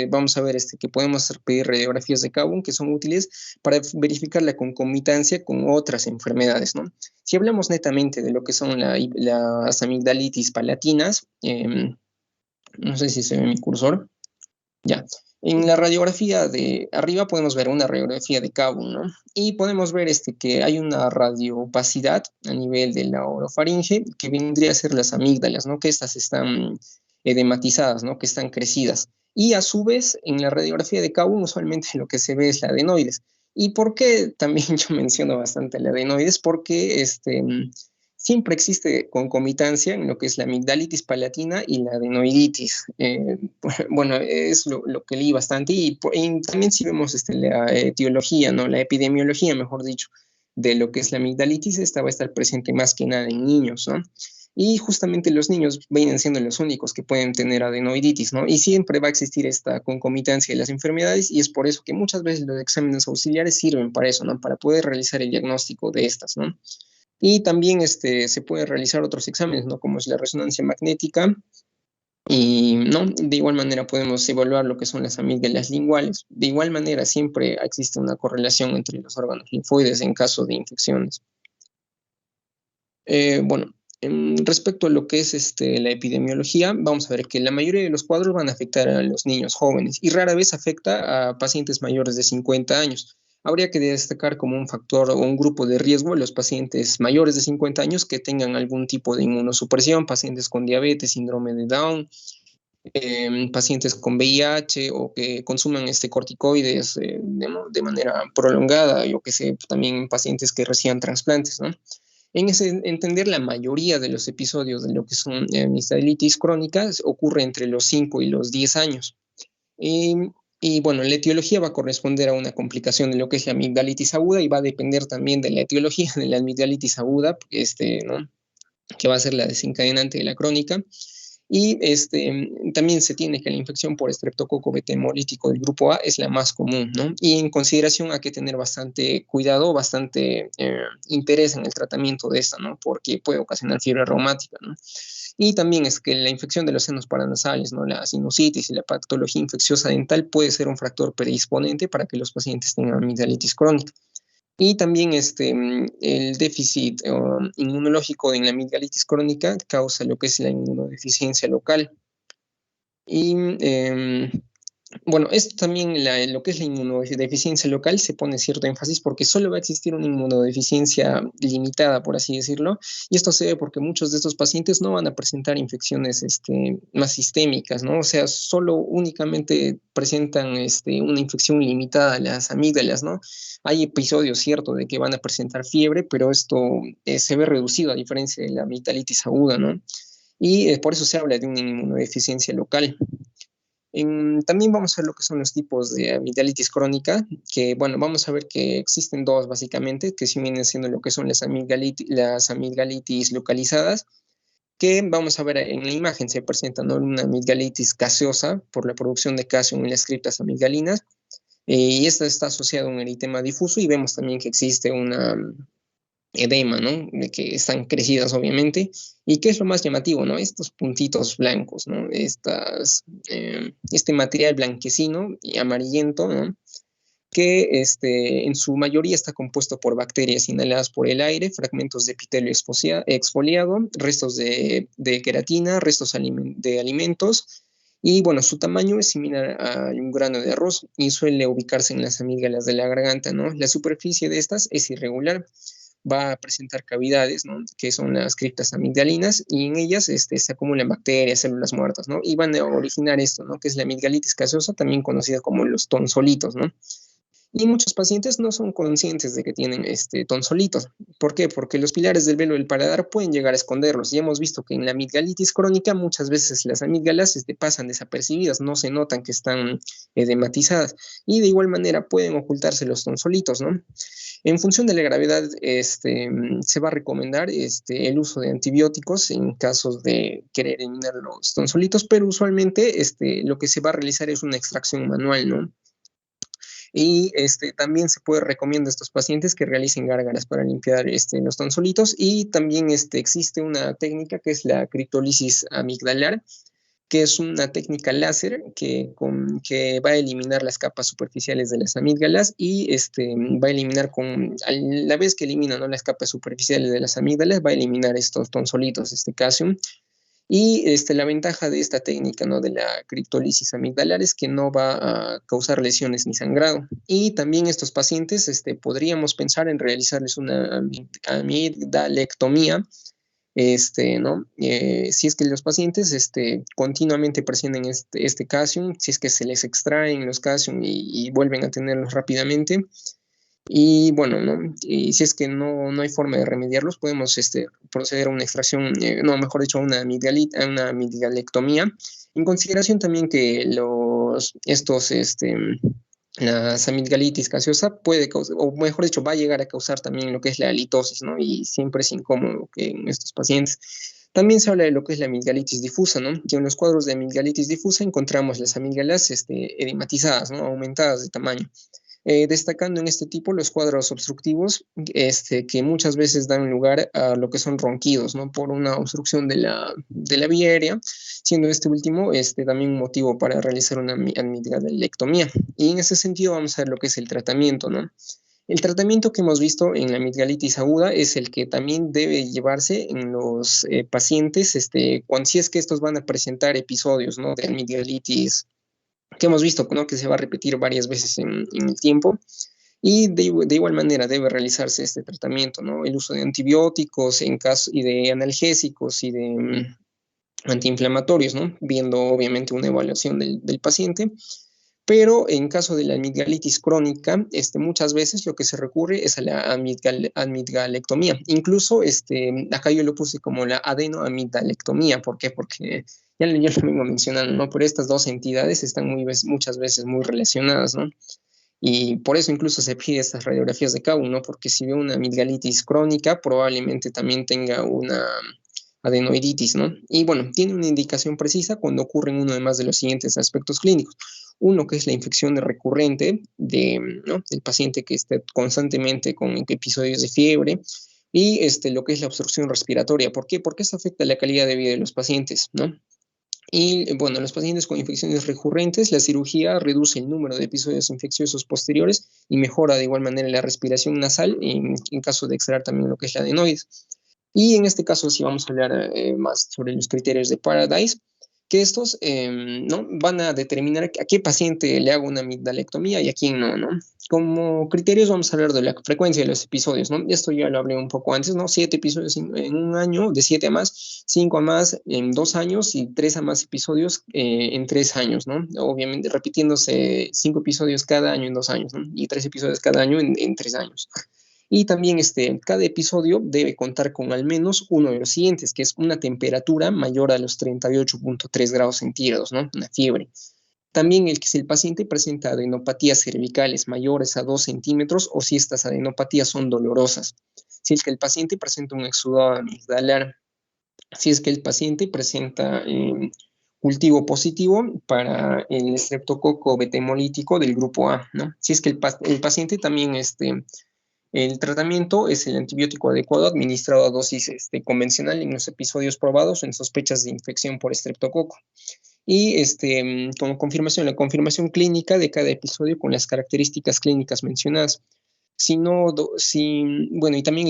vamos a ver que podemos pedir radiografías de Kabum que son útiles para verificar la concomitancia con otras enfermedades, ¿no? Si hablamos netamente de lo que son las amigdalitis palatinas, no sé si se ve mi cursor, ya. En la radiografía de arriba podemos ver una radiografía de Kabum, ¿no? Y podemos ver que hay una radiopacidad a nivel de la orofaringe que vendría a ser las amígdalas, ¿no? Que estas están edematizadas, ¿no? Que están crecidas. Y a su vez, en la radiografía de Kabum usualmente lo que se ve es la adenoides. ¿Y por qué también yo menciono bastante la adenoides? Porque siempre existe concomitancia en lo que es la amigdalitis palatina y la adenoiditis. Bueno, es lo que leí bastante y también si vemos la etiología, ¿no?, la epidemiología, mejor dicho, de lo que es la amigdalitis, esta va a estar presente más que nada en niños, ¿no? Y justamente los niños vienen siendo los únicos que pueden tener adenoiditis, ¿no? Y siempre va a existir esta concomitancia de las enfermedades y es por eso que muchas veces los exámenes auxiliares sirven para eso, ¿no?, para poder realizar el diagnóstico de estas, ¿no? Y también se puede realizar otros exámenes, ¿no?, como es la resonancia magnética. Y ¿no?, de igual manera podemos evaluar lo que son las amígdalas linguales. De igual manera siempre existe una correlación entre los órganos linfoides en caso de infecciones. Bueno, respecto a lo que es la epidemiología, vamos a ver que la mayoría de los cuadros van a afectar a los niños jóvenes y rara vez afecta a pacientes mayores de 50 años. Habría que destacar como un factor o un grupo de riesgo los pacientes mayores de 50 años que tengan algún tipo de inmunosupresión, pacientes con diabetes, síndrome de Down, pacientes con VIH o que consuman corticoides de manera prolongada, yo que sé, también pacientes que reciban trasplantes, ¿no? En ese entender, la mayoría de los episodios de lo que son amigdalitis crónicas ocurre entre los 5 y los 10 años. Y bueno, la etiología va a corresponder a una complicación de lo que es la amigdalitis aguda y va a depender también de la etiología de la amigdalitis aguda, ¿no?, que va a ser la desencadenante de la crónica. Y también se tiene que la infección por estreptococo beta hemolítico del grupo A es la más común, ¿no? Y en consideración hay que tener bastante cuidado, bastante interés en el tratamiento de esta, ¿no?, porque puede ocasionar fiebre reumática, ¿no? Y también es que la infección de los senos paranasales, ¿no?, la sinusitis y la patología infecciosa dental puede ser un factor predisponente para que los pacientes tengan amigdalitis crónica. Y también el déficit inmunológico en la amigdalitis crónica causa lo que es la inmunodeficiencia local. Y bueno, esto también, lo que es la inmunodeficiencia local, se pone cierto énfasis porque solo va a existir una inmunodeficiencia limitada, por así decirlo, y esto se debe porque muchos de estos pacientes no van a presentar infecciones más sistémicas, ¿no? O sea, solo únicamente presentan una infección limitada a las amígdalas, ¿no? Hay episodios, cierto, de que van a presentar fiebre, pero esto se ve reducido a diferencia de la amigdalitis aguda, ¿no? Y por eso se habla de una inmunodeficiencia local. También vamos a ver lo que son los tipos de amigdalitis crónica, que bueno, vamos a ver que existen dos básicamente, que sí vienen siendo lo que son las amigdalitis localizadas, que vamos a ver en la imagen se presenta, ¿no?, una amigdalitis gaseosa por la producción de calcio en las criptas amigdalinas, y esta está asociada a un eritema difuso, y vemos también que existe una edema, ¿no?, de que están crecidas obviamente, y qué es lo más llamativo, ¿no?, estos puntitos blancos, ¿no?, este material blanquecino y amarillento, ¿no?, que en su mayoría está compuesto por bacterias inhaladas por el aire, fragmentos de epitelio exfoliado, restos de queratina, restos de alimentos, y bueno, su tamaño es similar a un grano de arroz y suele ubicarse en las amígdalas de la garganta, ¿no? La superficie de estas es irregular, va a presentar cavidades, ¿no?, que son las criptas amigdalinas, y en ellas se acumulan bacterias, células muertas, ¿no?, y van a originar esto, ¿no?, que es la amigdalitis gaseosa, también conocida como los tonsolitos, ¿no? Y muchos pacientes no son conscientes de que tienen tonsolitos. ¿Por qué? Porque los pilares del velo del paladar pueden llegar a esconderlos. Ya hemos visto que en la amigdalitis crónica muchas veces las amígdalas pasan desapercibidas, no se notan que están edematizadas. Y de igual manera pueden ocultarse los tonsolitos, ¿no? En función de la gravedad, se va a recomendar el uso de antibióticos en casos de querer eliminar los tonsolitos, pero usualmente lo que se va a realizar es una extracción manual, ¿no? Y también se recomienda a estos pacientes que realicen gárgaras para limpiar los tonsolitos, y también existe una técnica que es la criptólisis amigdalar, que es una técnica láser que va a eliminar las capas superficiales de las amígdalas, y va a eliminar a la vez que elimina, ¿no?, las capas superficiales de las amígdalas, va a eliminar estos tonsolitos, calcium. Y la ventaja de esta técnica, ¿no?, de la criptólisis amigdalar, es que no va a causar lesiones ni sangrado. Y también estos pacientes podríamos pensar en realizarles una amigdalectomía, ¿no? Si es que los pacientes continuamente presenten este calcium, si es que se les extraen los calcium y vuelven a tenerlos rápidamente. Y bueno, ¿no?, y si es que no hay forma de remediarlos, podemos proceder a una extracción, mejor dicho, a una amigdalectomía, en consideración también que las amigdalitis gaseosa puede causar, o mejor dicho, va a llegar a causar también lo que es la halitosis, ¿no?, y siempre es incómodo que en estos pacientes. También se habla de lo que es la amigdalitis difusa, ¿no?, que en los cuadros de amigdalitis difusa encontramos las amígdalas edematizadas, ¿no?, aumentadas de tamaño. Destacando en este tipo los cuadros obstructivos, que muchas veces dan lugar a lo que son ronquidos, ¿no?, por una obstrucción de la vía aérea, siendo este último también un motivo para realizar una amigdalectomía. Y en ese sentido vamos a ver lo que es el tratamiento, ¿no? El tratamiento que hemos visto en la amigdalitis aguda es el que también debe llevarse en los pacientes, si es que estos van a presentar episodios, ¿no?, de amigdalitis, que hemos visto, ¿no?, que se va a repetir varias veces en el tiempo, y de igual manera debe realizarse este tratamiento, ¿no?, el uso de antibióticos y de analgésicos y de antiinflamatorios, ¿no?, viendo obviamente una evaluación del paciente. Pero en caso de la amigdalitis crónica, muchas veces lo que se recurre es a la amigdalectomía. Incluso acá yo lo puse como la adenoamigdalectomía. ¿Por qué? Porque ya lo vengo mencionando, ¿no?, pero estas dos entidades están muchas veces muy relacionadas, ¿no? Y por eso incluso se pide estas radiografías de CAU, ¿no?, porque si ve una amigdalitis crónica, probablemente también tenga una adenoiditis, ¿no? Y bueno, tiene una indicación precisa cuando ocurren uno de más de los siguientes aspectos clínicos. Uno, que es la infección recurrente del paciente que esté constantemente con episodios de fiebre, y lo que es la obstrucción respiratoria. ¿Por qué? Porque esto afecta la calidad de vida de los pacientes, ¿no? Y bueno, los pacientes con infecciones recurrentes, la cirugía reduce el número de episodios infecciosos posteriores y mejora de igual manera la respiración nasal en caso de extraer también lo que es la adenoides. Y en este caso sí vamos a hablar más sobre los criterios de Paradise, que estos ¿no? van a determinar a qué paciente le hago una amigdalectomía y a quién no, ¿no? Como criterios vamos a hablar de la frecuencia de los episodios, ¿no? Esto ya lo hablé un poco antes, ¿no? 7 episodios en un año, de 7 a más, 5 a más en 2 años y 3 a más episodios en 3 años, ¿no? Obviamente repitiéndose 5 episodios cada año en 2 años, ¿no? Y 3 episodios cada año en 3 años. Y también cada episodio debe contar con al menos uno de los siguientes, que es una temperatura mayor a los 38.3 grados centígrados, ¿no? Una fiebre. También si el paciente presenta adenopatías cervicales mayores a 2 centímetros o si estas adenopatías son dolorosas. Si es que el paciente presenta un exudado amigdalar. Si es que el paciente presenta cultivo positivo para el estreptococo betemolítico del grupo A, ¿no? Si es que el paciente también el tratamiento es el antibiótico adecuado administrado a dosis convencional en los episodios probados en sospechas de infección por estreptococo. Y como confirmación, la confirmación clínica de cada episodio con las características clínicas mencionadas. Bueno, y también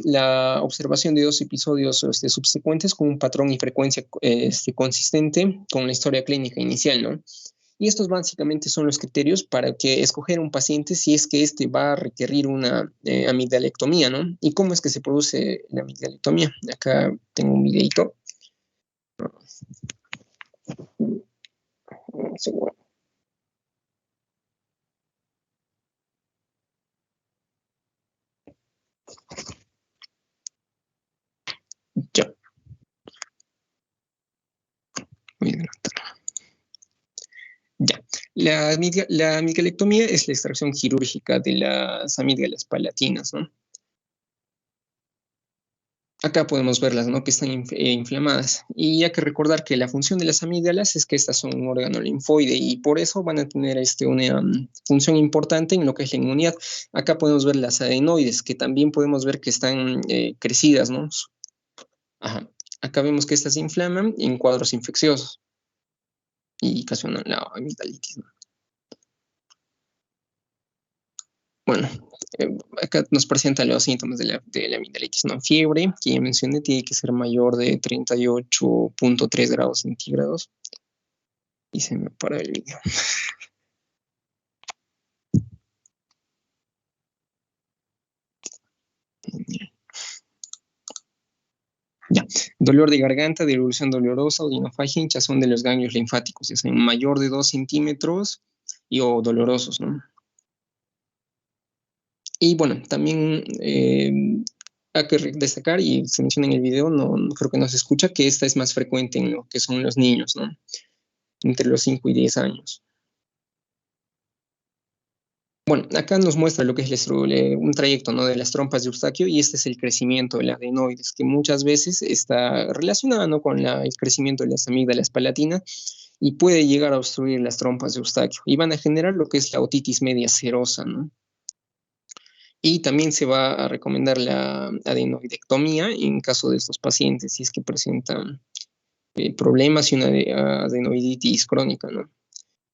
la observación de 2 episodios subsecuentes con un patrón y frecuencia consistente con la historia clínica inicial, ¿no? Y estos básicamente son los criterios para que escoger un paciente si es que va a requerir una amigdalectomía, ¿no? ¿Y cómo es que se produce la amigdalectomía? Acá tengo un videito. Un segundo. Ya. Voy a adelantarlo. Ya. La amigdalectomía es la extracción quirúrgica de las amígdalas palatinas, ¿no? Acá podemos verlas, ¿no? Que están inflamadas. Y hay que recordar que la función de las amígdalas es que estas son un órgano linfoide y por eso van a tener una función importante en lo que es la inmunidad. Acá podemos ver las adenoides, que también podemos ver que están crecidas, ¿no? Ajá. Acá vemos que estas se inflaman en cuadros infecciosos y ocasionan la amigdalitis, ¿no? Bueno, acá nos presenta los síntomas de la amigdalitis, ¿no? Fiebre, que ya mencioné, tiene que ser mayor de 38.3 grados centígrados. Y se me para el video. Ya, dolor de garganta, devolución dolorosa, odinofagia, hinchazón de los ganglios linfáticos, ya sea mayor de 2 centímetros o dolorosos, ¿no? Y bueno, también hay que destacar, y se menciona en el video, no creo que no se escucha, que esta es más frecuente en lo que son los niños, ¿no? Entre los 5 y 10 años. Bueno, acá nos muestra lo que es un trayecto, ¿no? De las trompas de Eustaquio, y este es el crecimiento de la adenoides, que muchas veces está relacionado, ¿no? Con el crecimiento de las amígdalas palatinas y puede llegar a obstruir las trompas de Eustaquio y van a generar lo que es la otitis media serosa, ¿no? Y también se va a recomendar la adenoidectomía en caso de estos pacientes, si es que presentan problemas y una adenoiditis crónica, ¿no?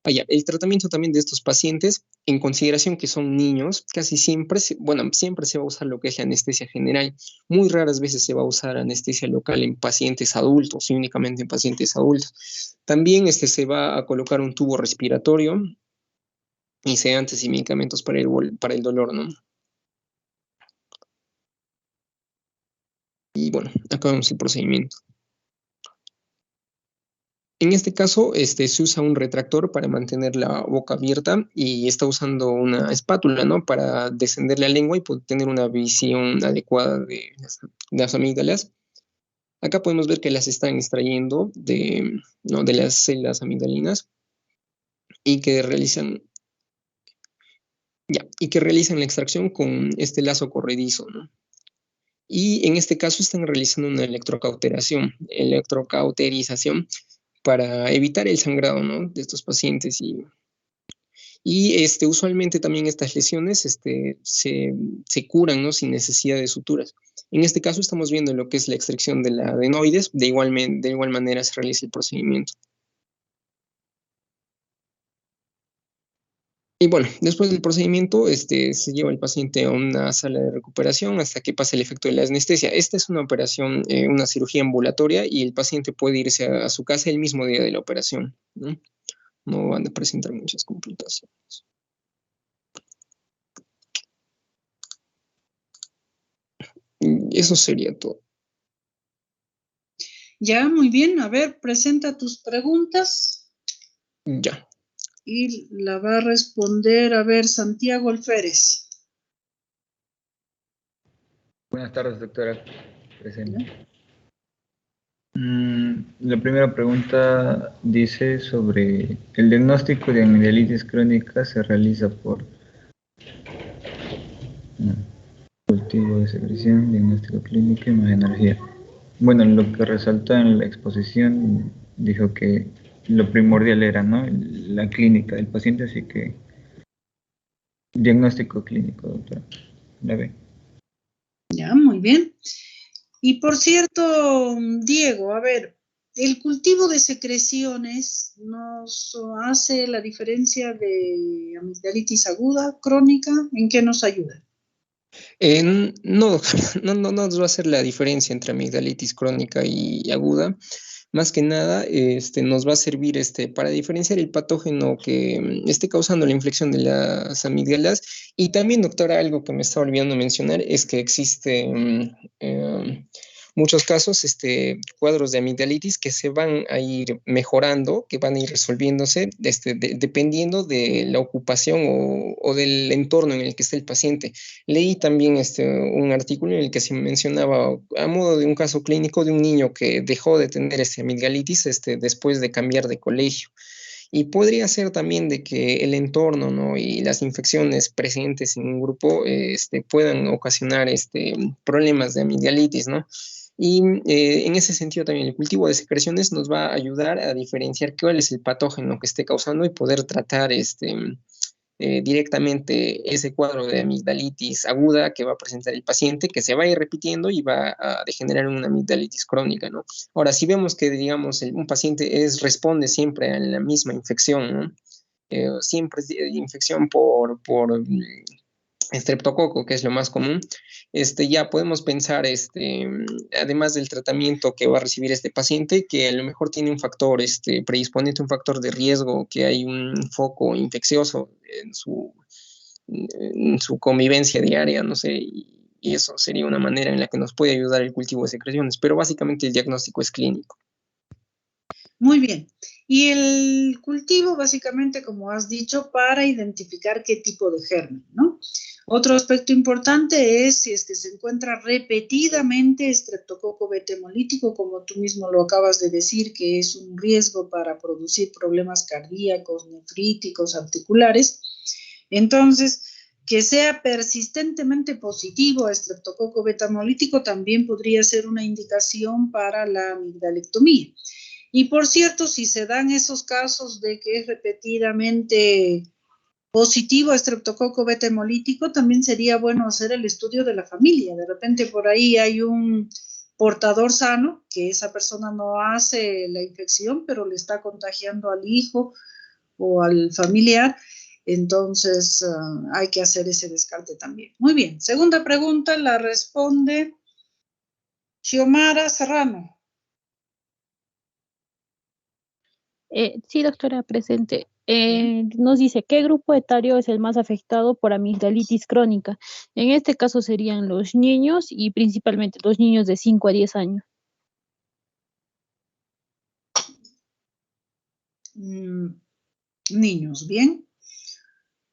El tratamiento también de estos pacientes, en consideración que son niños, casi siempre, siempre se va a usar lo que es la anestesia general. Muy raras veces se va a usar anestesia local en pacientes adultos y únicamente en pacientes adultos. También se va a colocar un tubo respiratorio y sedantes y medicamentos para el dolor, ¿no? Y bueno, acá vemos el procedimiento. En este caso, se usa un retractor para mantener la boca abierta y está usando una espátula, ¿no? Para descender la lengua y poder tener una visión adecuada de las amígdalas. Acá podemos ver que las están extrayendo de las células amigdalinas y que realizan la extracción con este lazo corredizo, ¿no? Y en este caso están realizando una electrocauterización para evitar el sangrado, ¿no? De estos pacientes y usualmente también estas lesiones se curan, ¿no? Sin necesidad de suturas. En este caso estamos viendo lo que es la extracción de la adenoides, de igual manera se realiza el procedimiento. Y bueno, después del procedimiento, se lleva el paciente a una sala de recuperación hasta que pase el efecto de la anestesia. Esta es una operación, una cirugía ambulatoria, y el paciente puede irse a su casa el mismo día de la operación, ¿no? No van a presentar muchas complicaciones. Y eso sería todo. Ya, muy bien. A ver, presenta tus preguntas. Ya. Y la va a responder, a ver, Santiago Alférez. Buenas tardes, doctora. Presente. La primera pregunta dice sobre el diagnóstico de amigdalitis crónica se realiza por cultivo de secreción, diagnóstico clínico y imagenología. Bueno, lo que resaltó en la exposición dijo que lo primordial era, ¿no?, la clínica del paciente, así que diagnóstico clínico, doctora. ¿La ve? Ya, muy bien. Y por cierto, Diego, a ver, el cultivo de secreciones nos hace la diferencia de amigdalitis aguda, crónica, ¿en qué nos ayuda? No nos va a hacer la diferencia entre amigdalitis crónica y aguda. Más que nada, nos va a servir para diferenciar el patógeno que esté causando la infección de las amígdalas. Y también, doctora, algo que me estaba olvidando mencionar es que existe muchos casos, cuadros de amigdalitis que se van a ir mejorando, que van a ir resolviéndose dependiendo de la ocupación o del entorno en el que esté el paciente. Leí también un artículo en el que se mencionaba a modo de un caso clínico de un niño que dejó de tener amigdalitis después de cambiar de colegio. Y podría ser también de que el entorno, ¿no?, y las infecciones presentes en un grupo puedan ocasionar problemas de amigdalitis, ¿no? Y en ese sentido también el cultivo de secreciones nos va a ayudar a diferenciar cuál es el patógeno que esté causando y poder tratar directamente ese cuadro de amigdalitis aguda que va a presentar el paciente, que se va a ir repitiendo y va a degenerar en una amigdalitis crónica, ¿no? Ahora, si vemos que, digamos, un paciente responde siempre a la misma infección, ¿no? Siempre es infección por estreptococo, que es lo más común, ya podemos pensar, además del tratamiento que va a recibir este paciente, que a lo mejor tiene un factor predisponente, un factor de riesgo, que hay un foco infeccioso en su convivencia diaria, no sé, y eso sería una manera en la que nos puede ayudar el cultivo de secreciones, pero básicamente el diagnóstico es clínico. Muy bien. Y el cultivo, básicamente, como has dicho, para identificar qué tipo de germen, ¿no? Otro aspecto importante es si es que se encuentra repetidamente estreptococo beta hemolítico, como tú mismo lo acabas de decir, que es un riesgo para producir problemas cardíacos, nefríticos, articulares. Entonces, que sea persistentemente positivo a estreptococo beta hemolítico también podría ser una indicación para la amigdalectomía. Y por cierto, si se dan esos casos de que es repetidamente positivo a estreptococo beta hemolítico, también sería bueno hacer el estudio de la familia. De repente por ahí hay un portador sano, que esa persona no hace la infección, pero le está contagiando al hijo o al familiar. Entonces hay que hacer ese descarte también. Muy bien, segunda pregunta la responde Xiomara Serrano. Sí, doctora, presente. Nos dice, ¿qué grupo etario es el más afectado por amigdalitis crónica? En este caso serían los niños y principalmente los niños de 5 a 10 años. Niños, bien.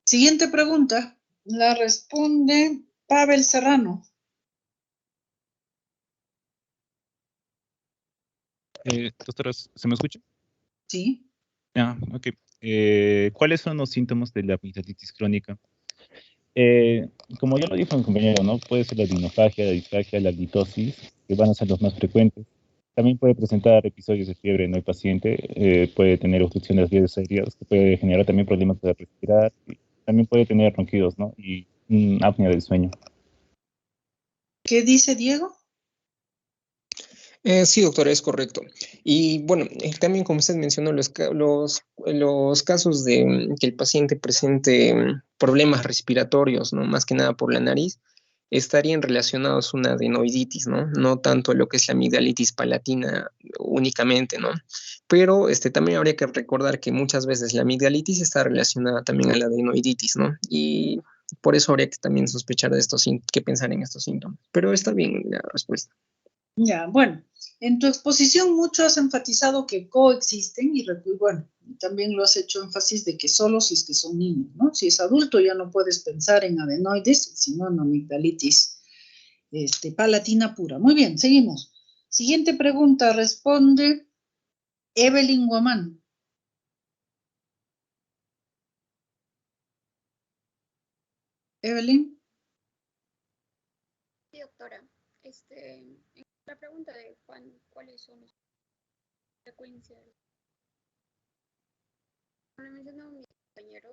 Siguiente pregunta, la responde Pavel Serrano. Doctora, ¿se me escucha? Sí. Ok. ¿Cuáles son los síntomas de la amigdalitis crónica? Como ya lo dijo mi compañero, ¿no? Puede ser la adenofagia, la disfagia, la litosis, que van a ser los más frecuentes. También puede presentar episodios de fiebre en el paciente, puede tener obstrucción de las vías aéreas, que puede generar también problemas para respirar, y también puede tener ronquidos, ¿no? Y apnea del sueño. ¿Qué dice Diego? Sí, doctora, es correcto. Y bueno, también como usted mencionó, los casos de que el paciente presente problemas respiratorios, ¿no? Más que nada por la nariz, estarían relacionados a una adenoiditis, ¿no? No tanto lo que es la amigdalitis palatina únicamente, ¿no? Pero también habría que recordar que muchas veces la amigdalitis está relacionada también a la adenoiditis, ¿no? Y por eso habría que también sospechar de estos, que pensar en estos síntomas. Pero está bien la respuesta. Ya, bueno, en tu exposición mucho has enfatizado que coexisten y bueno, también lo has hecho énfasis de que solo si es que son niños, ¿no? Si es adulto ya no puedes pensar en adenoides, sino en amigdalitis palatina pura. Muy bien, seguimos. Siguiente pregunta, responde Evelyn Guamán. Evelyn. Sí, doctora. La pregunta de Juan, ¿cuáles son las frecuencias? Como le mencionó mi compañero,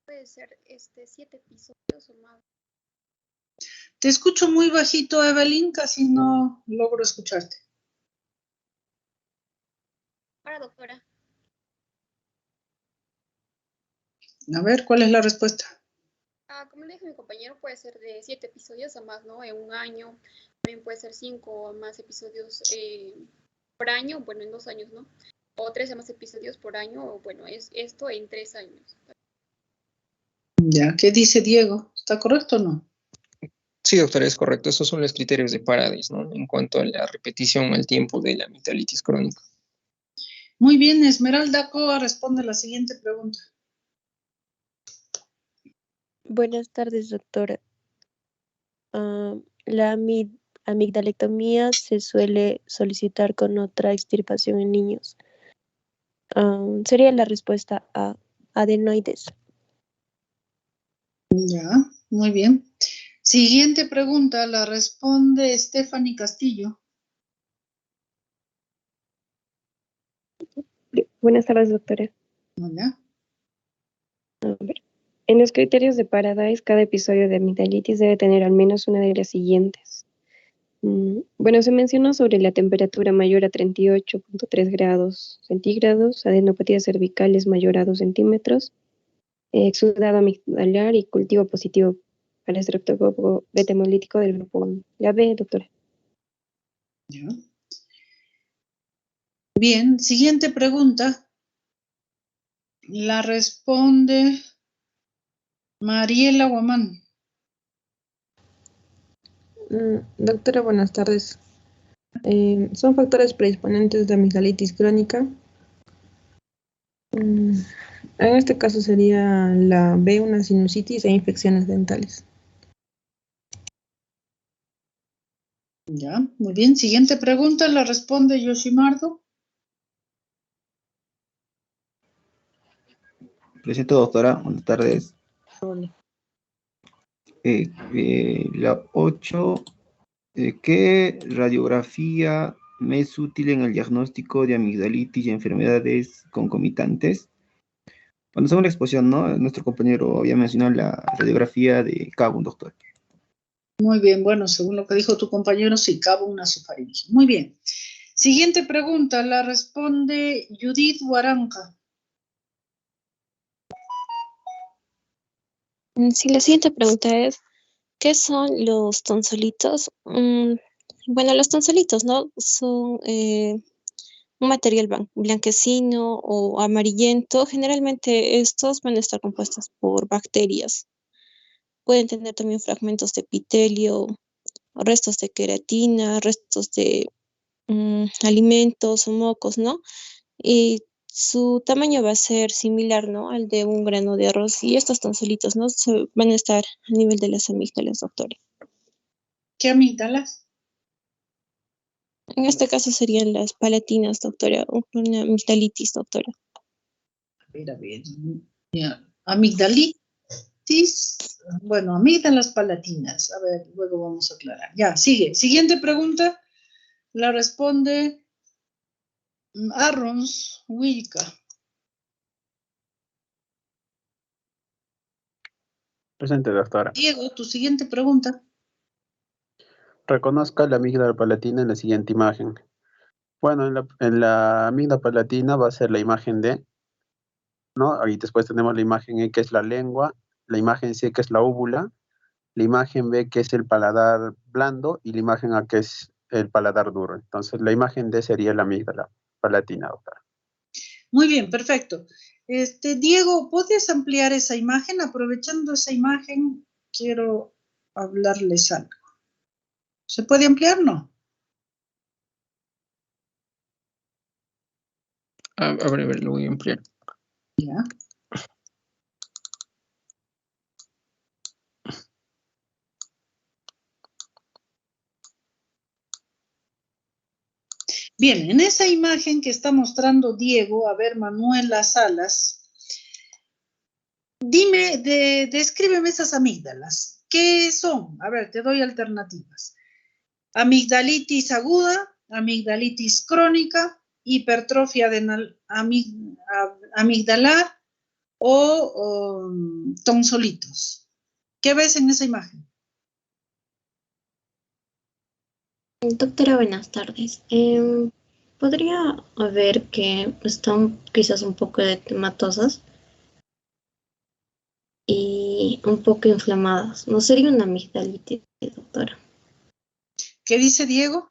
puede ser 7 episodios o más. Te escucho muy bajito, Evelyn, casi no logro escucharte. Ahora, doctora. A ver, ¿cuál es la respuesta? Como le dije a mi compañero, puede ser de 7 episodios a más, ¿no? En un año. También puede ser 5 o más episodios por año, bueno, en 2 años, ¿no? O 3 o más episodios por año, o bueno, es esto en 3 años. Ya, ¿qué dice Diego? ¿Está correcto o no? Sí, doctora, es correcto. Esos son los criterios de Paradis, ¿no? En cuanto a la repetición al tiempo de la amigdalitis crónica. Muy bien, Esmeralda Coa responde la siguiente pregunta. Buenas tardes, doctora. La amigdalectomía se suele solicitar con otra extirpación en niños. Sería la respuesta a adenoides. Ya, muy bien. Siguiente pregunta, la responde Stephanie Castillo. Buenas tardes, doctora. Hola. A ver. En los criterios de Paradise, cada episodio de amigdalitis debe tener al menos una de las siguientes. Bueno, se mencionó sobre la temperatura mayor a 38.3 grados centígrados, adenopatías cervicales mayor a 2 centímetros, exudado amigdalar y cultivo positivo para estreptococo beta hemolítico del grupo 1. La B, doctora. Ya. Bien, siguiente pregunta. La responde Mariela Guamán. Doctora, buenas tardes. ¿Son factores predisponentes de amigdalitis crónica? En este caso sería la B, una sinusitis e infecciones dentales. Ya, muy bien. Siguiente pregunta, la responde Yoshimardo. Presento, doctora. Buenas tardes. Hola. La 8. ¿Qué radiografía me es útil en el diagnóstico de amigdalitis y enfermedades concomitantes? Cuando hacemos la exposición, ¿no? Nuestro compañero había mencionado la radiografía de cabo, doctor. Muy bien, bueno, según lo que dijo tu compañero, sí, cabo una nasofaringe. Muy bien. Siguiente pregunta, la responde Judith Huaranca. Sí, la siguiente pregunta es, ¿qué son los tonsilitos? Bueno, los tonsilitos, ¿no? Son un material blanquecino o amarillento. Generalmente estos van a estar compuestos por bacterias. Pueden tener también fragmentos de epitelio, restos de queratina, restos de alimentos o mocos, ¿no? Y su tamaño va a ser similar, ¿no? Al de un grano de arroz. Y estos tonsilitos, ¿no? Van a estar a nivel de las amígdalas, doctora. ¿Qué amígdalas? En este caso serían las palatinas, doctora, o una amigdalitis, doctora. A ver. Ya. Amigdalitis. Bueno, amígdalas palatinas. A ver, luego vamos a aclarar. Ya, sigue. Siguiente pregunta. La responde Arrons Wilka. Presente, doctora. Diego, tu siguiente pregunta. Reconozca la amígdala palatina en la siguiente imagen. Bueno, en la amígdala palatina va a ser la imagen D, ¿no? Ahí después tenemos la imagen E, que es la lengua, la imagen C, que es la úvula, la imagen B, que es el paladar blando, y la imagen A, que es el paladar duro. Entonces, la imagen D sería la amígdala palatina, doctora. Muy bien, perfecto. Diego, ¿puedes ampliar esa imagen? Aprovechando esa imagen, quiero hablarles algo. ¿Se puede ampliar? No. A ver, lo voy a ampliar. Ya. Bien, en esa imagen que está mostrando Diego, a ver, Manuela Salas, dime, descríbeme esas amígdalas. ¿Qué son? A ver, te doy alternativas. Amigdalitis aguda, amigdalitis crónica, hipertrofia amigdalar o tonsolitos. ¿Qué ves en esa imagen? Doctora, buenas tardes. ¿Podría haber que están quizás un poco edematosas y un poco inflamadas? ¿No sería una amigdalitis, doctora? ¿Qué dice Diego?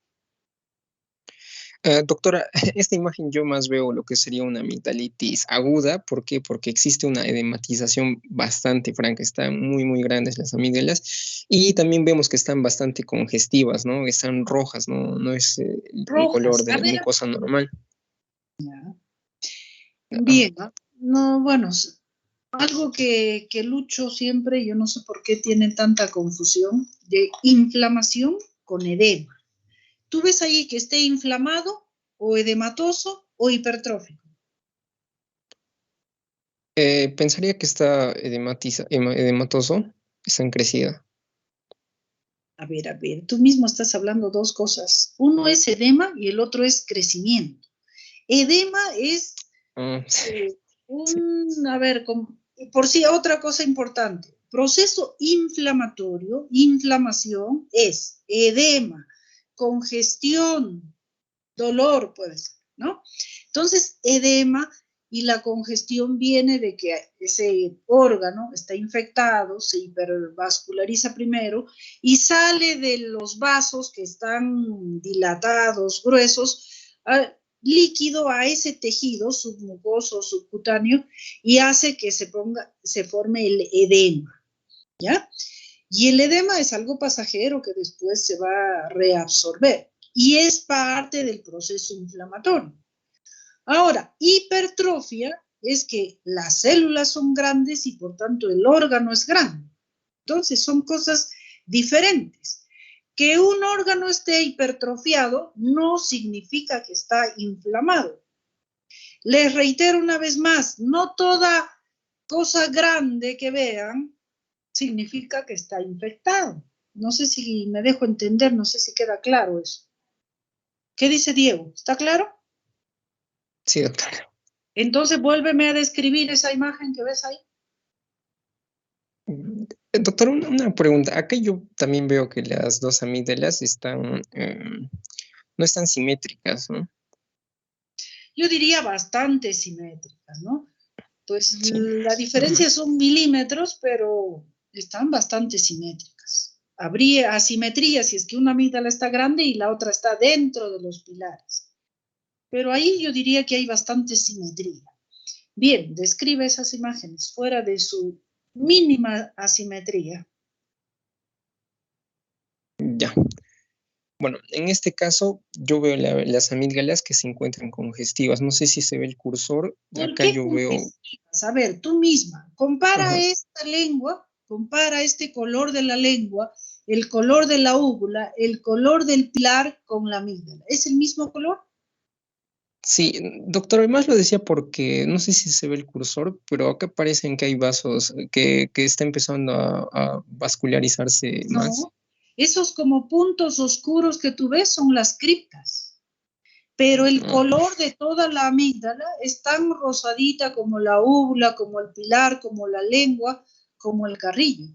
Doctora, esta imagen yo más veo lo que sería una amigdalitis aguda. ¿Por qué? Porque existe una edematización bastante franca, están muy grandes las amígdalas y también vemos que están bastante congestivas, ¿no? Están rojas, no es el color de la mucosa normal. Ya. Bien, no, bueno, algo que lucho siempre, yo no sé por qué tienen tanta confusión, de inflamación con edema. ¿Tú ves ahí que esté inflamado o edematoso o hipertrófico? Pensaría que está edematoso, está encrecida. A ver, tú mismo estás hablando dos cosas. Uno es edema y el otro es crecimiento. Edema es a ver, por si otra cosa importante. Proceso inflamatorio, inflamación es edema, congestión, dolor puede ser, ¿no? Entonces, edema y la congestión viene de que ese órgano está infectado, se hipervasculariza primero y sale de los vasos que están dilatados, gruesos, líquido a ese tejido submucoso, subcutáneo, y hace que se forme el edema, ¿ya? Y el edema es algo pasajero que después se va a reabsorber y es parte del proceso inflamatorio. Ahora, hipertrofia es que las células son grandes y por tanto el órgano es grande. Entonces son cosas diferentes. Que un órgano esté hipertrofiado no significa que está inflamado. Les reitero una vez más, no toda cosa grande que vean significa que está infectado. No sé si me dejo entender, no sé si queda claro eso. ¿Qué dice Diego? ¿Está claro? Sí, doctora. Entonces, vuélveme a describir esa imagen que ves ahí. Doctor, una pregunta. Acá yo también veo que las dos amígdalas están, no están simétricas, ¿no? Yo diría bastante simétricas, ¿no? Pues sí. La diferencia son milímetros, pero están bastante simétricas. Habría asimetría si es que una amígdala está grande y la otra está dentro de los pilares. Pero ahí yo diría que hay bastante simetría. Bien, describe esas imágenes fuera de su mínima asimetría. Ya. Bueno, en este caso yo veo las amígdalas que se encuentran congestivas. No sé si se ve el cursor. Acá yo veo... A ver, tú misma, compara esta lengua, compara este color de la lengua, el color de la úvula, el color del pilar con la amígdala. ¿Es el mismo color? Sí, doctor, además lo decía porque no sé si se ve el cursor, pero acá parecen que hay vasos que está empezando a vascularizarse más. No, esos como puntos oscuros que tú ves son las criptas, pero el color de toda la amígdala es tan rosadita como la úvula, como el pilar, como la lengua, como el carrillo.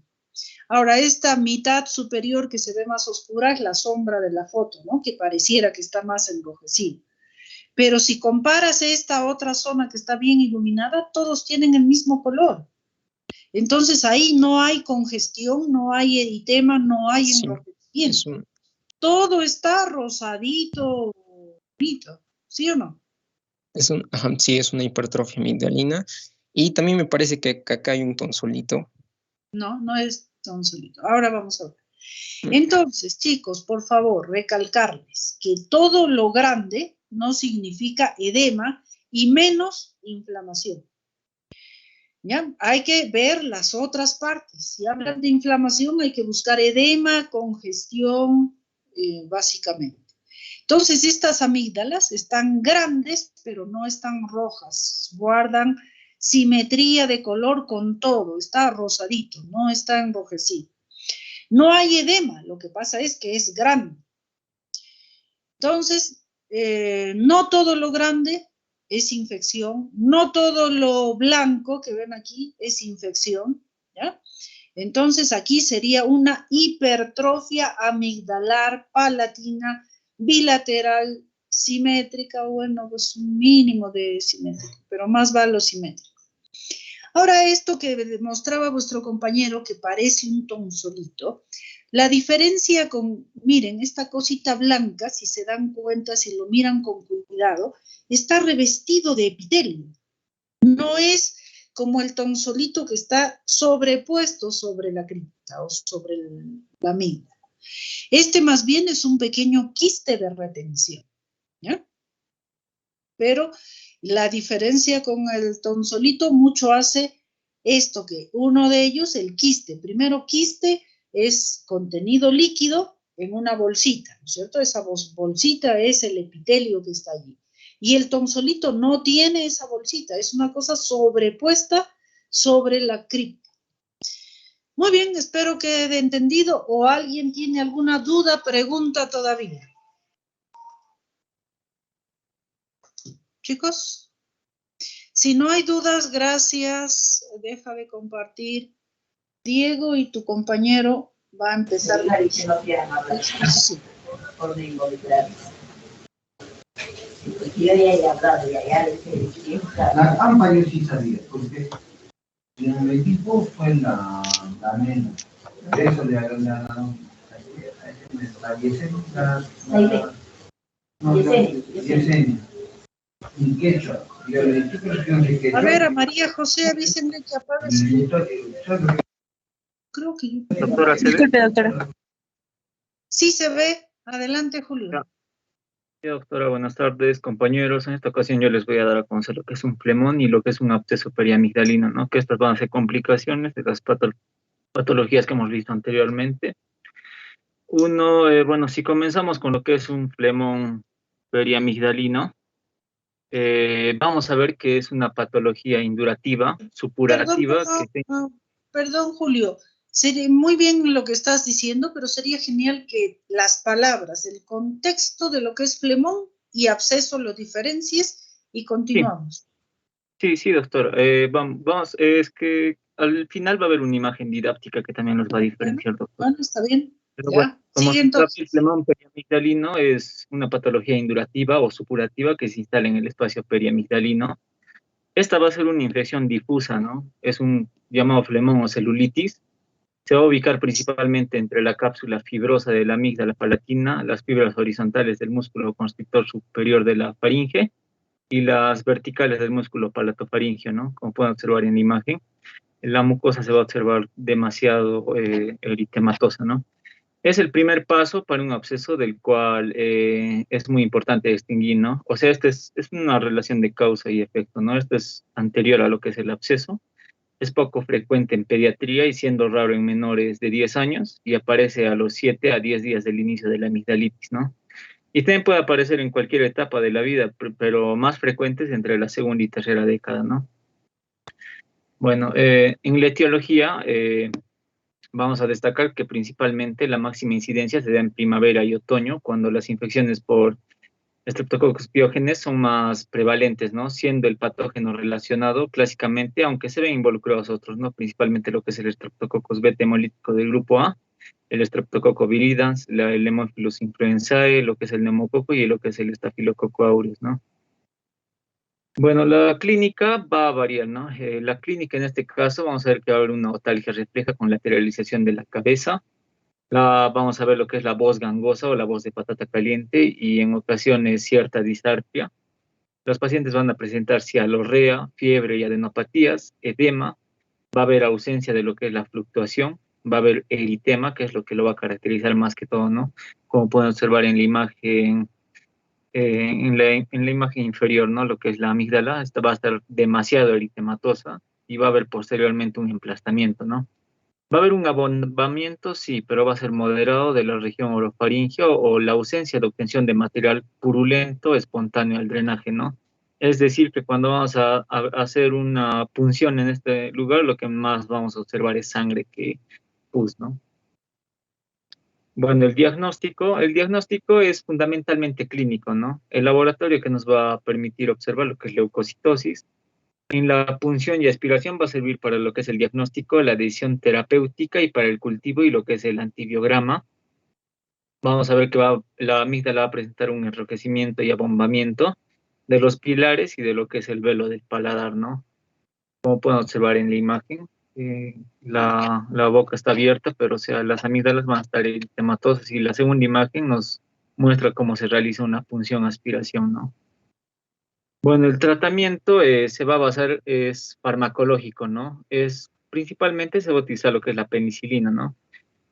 Ahora, esta mitad superior que se ve más oscura es la sombra de la foto, ¿no? Que pareciera que está más enrojecida. Pero si comparas esta otra zona que está bien iluminada, todos tienen el mismo color. Entonces ahí no hay congestión, no hay eritema, no hay enrojecimiento. Todo está rosadito, bonito, ¿sí o no? Sí, es una hipertrofia amigdalina. Y también me parece que acá hay un tonsolito. No, no es tonsolito. Ahora vamos a ver. Entonces, chicos, por favor, recalcarles que todo lo grande no significa edema y menos inflamación. ¿Ya? Hay que ver las otras partes. Si hablan de inflamación, hay que buscar edema, congestión, básicamente. Entonces, estas amígdalas están grandes, pero no están rojas. Guardan simetría de color con todo. Está rosadito, no está enrojecido. No hay edema, lo que pasa es que es grande. Entonces, no todo lo grande es infección, no todo lo blanco que ven aquí es infección, ¿ya? Entonces aquí sería una hipertrofia amigdalar palatina bilateral simétrica, bueno, pues un mínimo de simétrico, pero más va lo simétrico. Ahora esto que demostraba vuestro compañero, que parece un tonsolito, la diferencia con, miren, esta cosita blanca, si se dan cuenta, si lo miran con cuidado, está revestido de epitelio. No es como el tonsolito que está sobrepuesto sobre la cripta o sobre la amígdala. Este más bien es un pequeño quiste de retención, ¿ya? Pero la diferencia con el tonsolito mucho hace esto, que uno de ellos, el quiste. Primero, quiste es contenido líquido en una bolsita, ¿no es cierto? Esa bolsita es el epitelio que está allí. Y el tonsolito no tiene esa bolsita, es una cosa sobrepuesta sobre la cripta. Muy bien, espero que quede entendido. ¿O alguien tiene alguna duda, pregunta todavía? Chicos, si no hay dudas, gracias. Deja de compartir. Diego y tu compañero va a empezar la exposición. La AMPA yo sí sabía, porque en el equipo fue la nena. De eso le hagan la Yesenia. Y quechua. A ver, a María José, avísenle que apague su... Creo que yo... Doctora, ¿se ve? Disculpe, doctora. Sí se ve. Adelante, Julio. Sí, doctora, buenas tardes, compañeros. En esta ocasión yo les voy a dar a conocer lo que es un flemón y lo que es un absceso periamigdalino, ¿no? Que estas van a ser complicaciones de las patologías que hemos visto anteriormente. Uno, bueno, si comenzamos con lo que es un flemón periamigdalino, vamos a ver que es una patología indurativa, supurativa. Perdón, Julio. Sería muy bien lo que estás diciendo, pero sería genial que las palabras, el contexto de lo que es flemón y absceso lo diferencies y continuamos. Sí, doctor. Vamos, es que al final va a haber una imagen didáctica que también nos va a diferenciar, doctor. Bueno, está bien. Pero Ya, bueno, como sigue entonces. el flemón periamigdalino es una patología indurativa o supurativa que se instala en el espacio periamigdalino. Esta va a ser una infección difusa, ¿no? Es un llamado flemón o celulitis. Se va a ubicar principalmente entre la cápsula fibrosa de la amígdala palatina, las fibras horizontales del músculo constrictor superior de la faringe y las verticales del músculo palatofaringeo, ¿no? Como pueden observar en la imagen, la mucosa se va a observar demasiado eritematosa, ¿no? Es el primer paso para un absceso del cual es muy importante distinguir, ¿no? O sea, es una relación de causa y efecto, ¿no? Esto es anterior a lo que es el absceso. Es poco frecuente en pediatría y siendo raro en menores de 10 años y aparece a los 7 a 10 días del inicio de la amigdalitis, ¿no? Y también puede aparecer en cualquier etapa de la vida, pero más frecuentes entre la segunda y tercera década, ¿no? Bueno, en la etiología vamos a destacar que principalmente la máxima incidencia se da en primavera y otoño, cuando las infecciones por Streptococcus pyogenes son más prevalentes, ¿no? Siendo el patógeno relacionado clásicamente, aunque se ven involucrados otros, ¿no? Principalmente lo que es el Streptococcus beta hemolítico del grupo A, el Streptococcus viridans, el Haemophilus influenzae, lo que es el neumococo y lo que es el Staphylococcus aureus, ¿no? Bueno, la clínica va a variar, ¿no? La clínica en este caso, vamos a ver que va a haber una otalgia refleja con lateralización de la cabeza. Vamos a ver lo que es la voz gangosa o la voz de patata caliente y en ocasiones cierta disartria. Los pacientes van a presentar cialorrea, fiebre y adenopatías, edema, va a haber ausencia de lo que es la fluctuación, va a haber eritema, que es lo que lo va a caracterizar más que todo, ¿no? Como pueden observar en la imagen, en la imagen inferior, ¿no? Lo que es la amígdala, esta va a estar demasiado eritematosa y va a haber posteriormente un emplastamiento, ¿no? Va a haber un abombamiento, sí, pero va a ser moderado de la región orofaringea o la ausencia de obtención de material purulento espontáneo al drenaje, ¿no? Es decir, que cuando vamos a hacer una punción en este lugar, lo que más vamos a observar es sangre que pus, ¿no? Bueno, el diagnóstico es fundamentalmente clínico, ¿no? El laboratorio que nos va a permitir observar lo que es leucocitosis. En la punción y aspiración va a servir para lo que es el diagnóstico, la decisión terapéutica y para el cultivo y lo que es el antibiograma. Vamos a ver que la amígdala va a presentar un enrojecimiento y abombamiento de los pilares y de lo que es el velo del paladar, ¿no? Como pueden observar en la imagen, la boca está abierta, pero o sea, las amígdalas van a estar eritematosas y la segunda imagen nos muestra cómo se realiza una punción-aspiración, ¿no? Bueno, el tratamiento se va a basar, es farmacológico, ¿no? Principalmente se va a utilizar lo que es la penicilina, ¿no?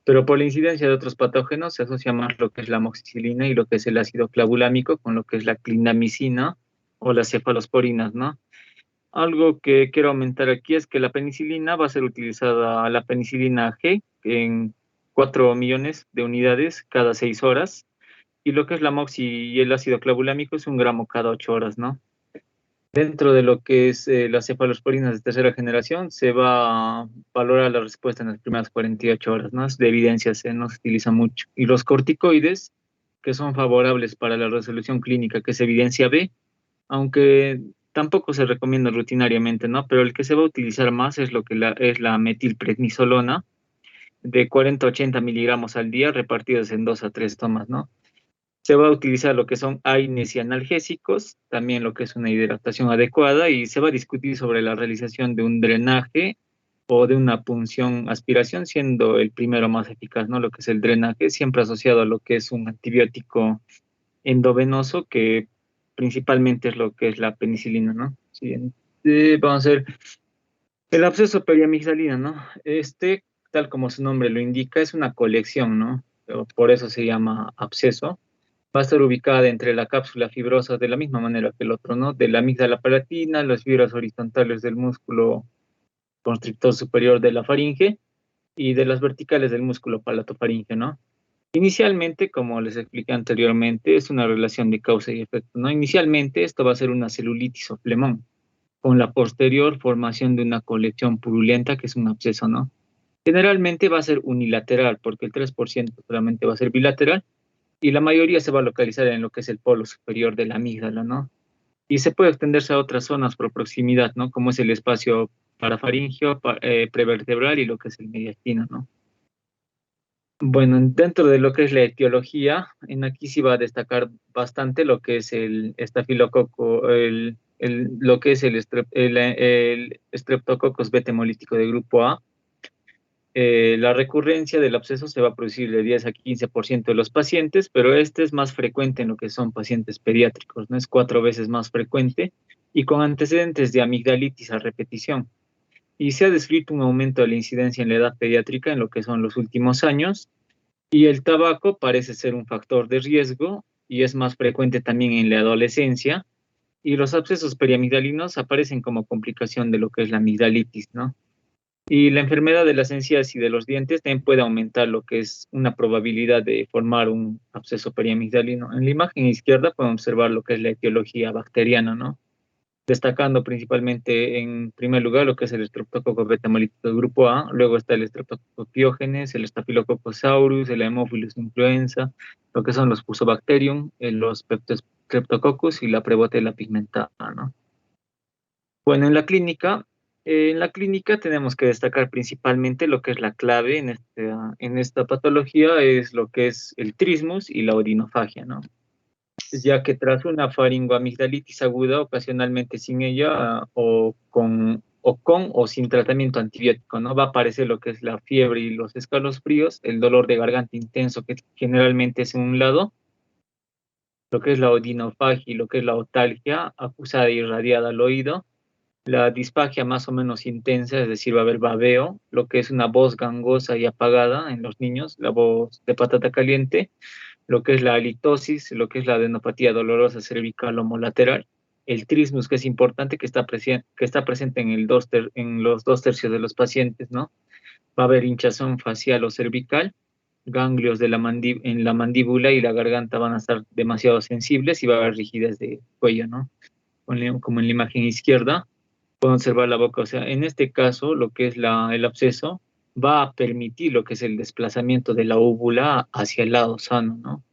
Pero por la incidencia de otros patógenos se asocia más lo que es la amoxicilina y lo que es el ácido clavulámico con lo que es la clindamicina o las cefalosporinas, ¿no? Algo que quiero aumentar aquí es que la penicilina va a ser utilizada, la penicilina G, en 4 millones de unidades cada 6 horas, y lo que es la moxi y el ácido clavulámico es 1 gramo cada 8 horas, ¿no? Dentro de lo que es las cefalosporinas de tercera generación, se va a valorar la respuesta en las primeras 48 horas, ¿no? Es de evidencia, no se utiliza mucho. Y los corticoides, que son favorables para la resolución clínica, que es evidencia B, aunque tampoco se recomienda rutinariamente, ¿no? Pero el que se va a utilizar más es lo que es la metilprednisolona, de 40 a 80 miligramos al día, repartidos en 2 a 3 tomas, ¿no? Se va a utilizar lo que son AINES y analgésicos, también lo que es una hidratación adecuada, y se va a discutir sobre la realización de un drenaje o de una punción-aspiración, siendo el primero más eficaz, ¿no? Lo que es el drenaje, siempre asociado a lo que es un antibiótico endovenoso, que principalmente es lo que es la penicilina, ¿no? Siguiente, vamos a ver el absceso periamigdalino, ¿no? Tal como su nombre lo indica, es una colección, ¿no? Por eso se llama absceso. Va a estar ubicada entre la cápsula fibrosa de la misma manera que el otro, ¿no? De la amígdala palatina, las fibras horizontales del músculo constrictor superior de la faringe y de las verticales del músculo palatofaringe, ¿no? Inicialmente, como les expliqué anteriormente, es una relación de causa y efecto, ¿no? Inicialmente esto va a ser una celulitis o flemón, con la posterior formación de una colección purulenta que es un absceso, ¿no? Generalmente va a ser unilateral, porque el 3% solamente va a ser bilateral, y la mayoría se va a localizar en lo que es el polo superior de la amígdala, ¿no? Y se puede extenderse a otras zonas por proximidad, ¿no? Como es el espacio parafaringeo, prevertebral y lo que es el mediastino, ¿no? Bueno, dentro de lo que es la etiología, aquí sí va a destacar bastante lo que es el estafilococo, lo que es el Streptococcus beta hemolítico de grupo A. La recurrencia del absceso se va a producir de 10 a 15% de los pacientes, pero este es más frecuente en lo que son pacientes pediátricos, ¿no? Es 4 veces más frecuente y con antecedentes de amigdalitis a repetición. Y se ha descrito un aumento de la incidencia en la edad pediátrica en lo que son los últimos años, y el tabaco parece ser un factor de riesgo y es más frecuente también en la adolescencia, y los abscesos periamigdalinos aparecen como complicación de lo que es la amigdalitis, ¿no? Y la enfermedad de las encías y de los dientes también puede aumentar lo que es una probabilidad de formar un absceso periamigdalino. En la imagen izquierda pueden observar lo que es la etiología bacteriana, ¿no? Destacando principalmente en primer lugar lo que es el Streptococcus beta hemolítico del grupo A, luego está el Streptococcus pyogenes, el Staphylococcus aureus, el Haemophilus influenza, lo que son los Fusobacterium, los Streptococcus y la Prevotella pigmentada, ¿no? Bueno, en la clínica tenemos que destacar principalmente lo que es la clave en esta patología, es lo que es el trismus y la odinofagia, ¿no? Ya que tras una faringoamigdalitis aguda, ocasionalmente sin ella, o con o sin tratamiento antibiótico, ¿no? Va a aparecer lo que es la fiebre y los escalofríos, el dolor de garganta intenso, que generalmente es en un lado, lo que es la odinofagia y lo que es la otalgia, acusada e irradiada al oído, la disfagia más o menos intensa, es decir, va a haber babeo, lo que es una voz gangosa y apagada en los niños, la voz de patata caliente, lo que es la halitosis, lo que es la adenopatía dolorosa cervical homolateral, el trismus, que es importante, que está presente en los 2/3 de los pacientes, ¿no? Va a haber hinchazón facial o cervical, ganglios en la mandíbula y la garganta van a estar demasiado sensibles y va a haber rigidez de cuello, ¿no? Como en la imagen izquierda, pueden observar la boca. O sea, en este caso, lo que es el absceso va a permitir lo que es el desplazamiento de la úvula hacia el lado sano, ¿no?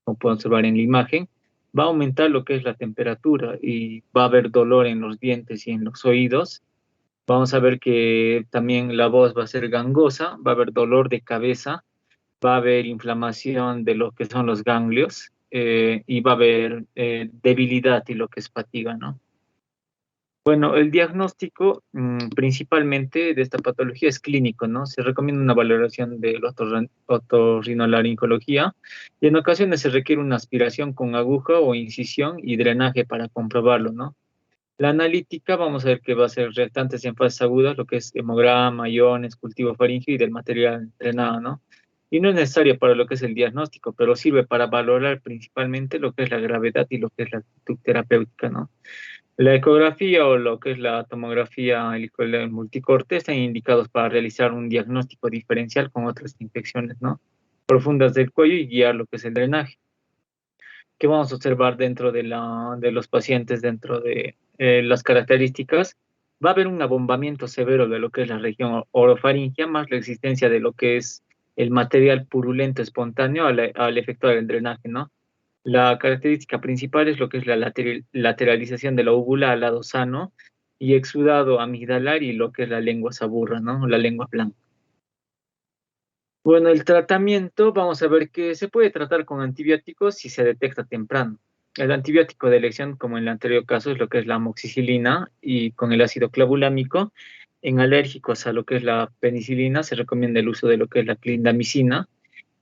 Como pueden observar en la imagen, va a aumentar lo que es la temperatura y va a haber dolor en los dientes y en los oídos. Vamos a ver que también la voz va a ser gangosa, va a haber dolor de cabeza, va a haber inflamación de lo que son los ganglios y va a haber debilidad y lo que es fatiga, ¿no? Bueno, el diagnóstico principalmente de esta patología es clínico, ¿no? Se recomienda una valoración de la otorrinolaringología y en ocasiones se requiere una aspiración con aguja o incisión y drenaje para comprobarlo, ¿no? La analítica, vamos a ver que va a ser reactantes en fases agudas, lo que es hemograma, iones, cultivo faríngeo y del material drenado, ¿no? Y no es necesario para lo que es el diagnóstico, pero sirve para valorar principalmente lo que es la gravedad y lo que es la actitud terapéutica, ¿no? La ecografía o lo que es la tomografía helicoidal multicorte están indicados para realizar un diagnóstico diferencial con otras infecciones, ¿no? Profundas del cuello y guiar lo que es el drenaje. ¿Qué vamos a observar dentro de los pacientes, dentro de las características? Va a haber un abombamiento severo de lo que es la región orofaringia, más la existencia de lo que es el material purulento espontáneo al efectuar el drenaje, ¿no? La característica principal es lo que es la lateralización de la úvula al lado sano y exudado amigdalar y lo que es la lengua saburra, ¿no? La lengua blanca. Bueno, el tratamiento, vamos a ver que se puede tratar con antibióticos si se detecta temprano. El antibiótico de elección, como en el anterior caso, es lo que es la amoxicilina y con el ácido clavulámico. En alérgicos a lo que es la penicilina se recomienda el uso de lo que es la clindamicina.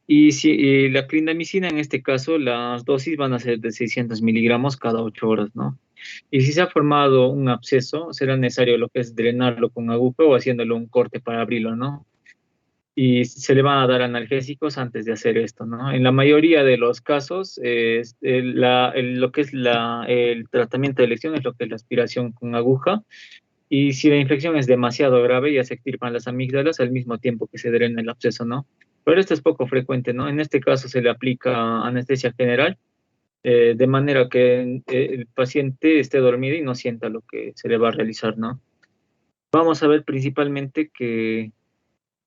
Y la clindamicina, en este caso, las dosis van a ser de 600 miligramos cada 8 horas, ¿no? Y si se ha formado un absceso, será necesario lo que es drenarlo con aguja o haciéndolo un corte para abrirlo, ¿no? Y se le van a dar analgésicos antes de hacer esto, ¿no? En la mayoría de los casos, lo que es el tratamiento de elección es lo que es la aspiración con aguja. Y si la infección es demasiado grave, ya se extirpan las amígdalas al mismo tiempo que se drena el absceso, ¿no? Pero esto es poco frecuente, ¿no? En este caso se le aplica anestesia general, de manera que el paciente esté dormido y no sienta lo que se le va a realizar, ¿no? Vamos a ver principalmente que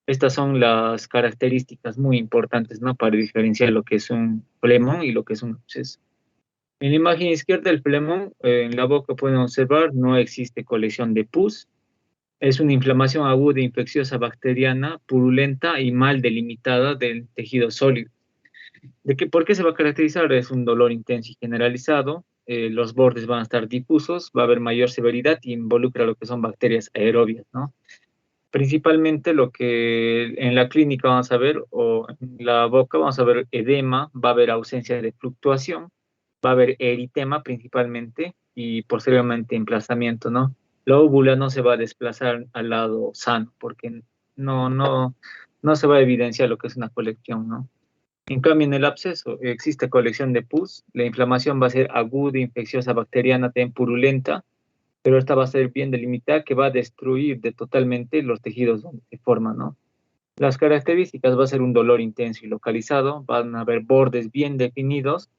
estas son las características muy importantes, ¿no? Para diferenciar lo que es un flemón y lo que es un absceso. En la imagen izquierda, el flemón, en la boca pueden observar, no existe colección de pus. Es una inflamación aguda infecciosa bacteriana, purulenta y mal delimitada del tejido sólido. ¿Por qué se va a caracterizar? Es un dolor intenso y generalizado, los bordes van a estar difusos, va a haber mayor severidad y involucra lo que son bacterias aerobias, ¿no? Principalmente lo que en la clínica vamos a ver, o en la boca vamos a ver edema, va a haber ausencia de fluctuación, va a haber eritema principalmente y posteriormente emplazamiento, ¿no? La óvula no se va a desplazar al lado sano porque no se va a evidenciar lo que es una colección, ¿no? En cambio, en el absceso existe colección de pus, la inflamación va a ser aguda, infecciosa, bacteriana, también purulenta, pero esta va a ser bien delimitada que va a destruir totalmente los tejidos donde se forman, ¿no? Las características va a ser un dolor intenso y localizado, van a haber bordes bien definidos,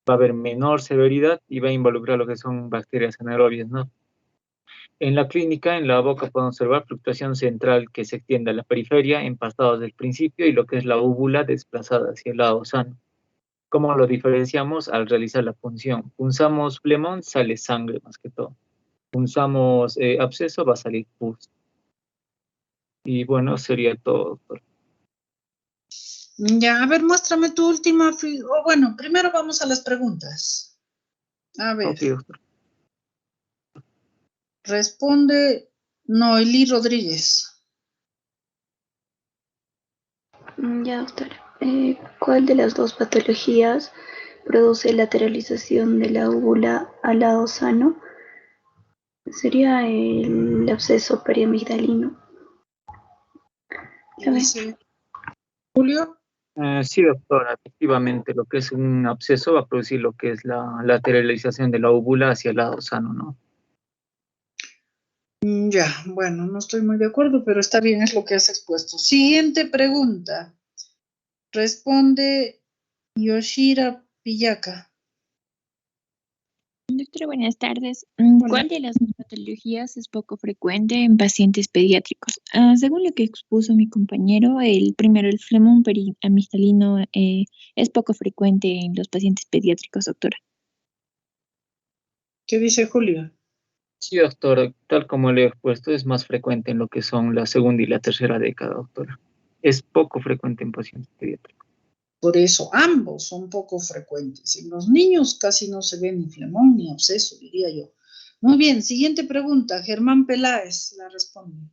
va a haber menor severidad y va a involucrar lo que son bacterias anaerobias, ¿no? En la clínica, en la boca podemos observar fluctuación central que se extiende a la periferia, empastados del principio y lo que es la úvula desplazada hacia el lado sano. ¿Cómo lo diferenciamos al realizar la punción? Punzamos flemón, sale sangre más que todo. Punzamos absceso, va a salir pus. Y bueno, sería todo, doctor. Ya, a ver, muéstrame tu última. Bueno, primero vamos a las preguntas. A ver. Ok, doctor. Responde Noelí Rodríguez. Ya, doctora. ¿Cuál de las dos patologías produce lateralización de la úvula al lado sano? Sería el absceso periamigdalino. ¿Qué dice Julio? Sí, doctora, efectivamente, lo que es un absceso va a producir lo que es la lateralización de la úvula hacia el lado sano, ¿no? Ya, bueno, no estoy muy de acuerdo, pero está bien, es lo que has expuesto. Siguiente pregunta. Responde Yoshira Pillaka. Doctora, buenas tardes. ¿Cuál de las patologías es poco frecuente en pacientes pediátricos? Según lo que expuso mi compañero, el flemón periamigdalino es poco frecuente en los pacientes pediátricos, doctora. ¿Qué dice Julio? Sí, doctor, tal como le he expuesto, es más frecuente en lo que son la segunda y la tercera década, doctora. Es poco frecuente en pacientes pediátricos. Por eso, ambos son poco frecuentes. En los niños casi no se ve ni flemón ni absceso, diría yo. Muy bien, siguiente pregunta. Germán Peláez la responde.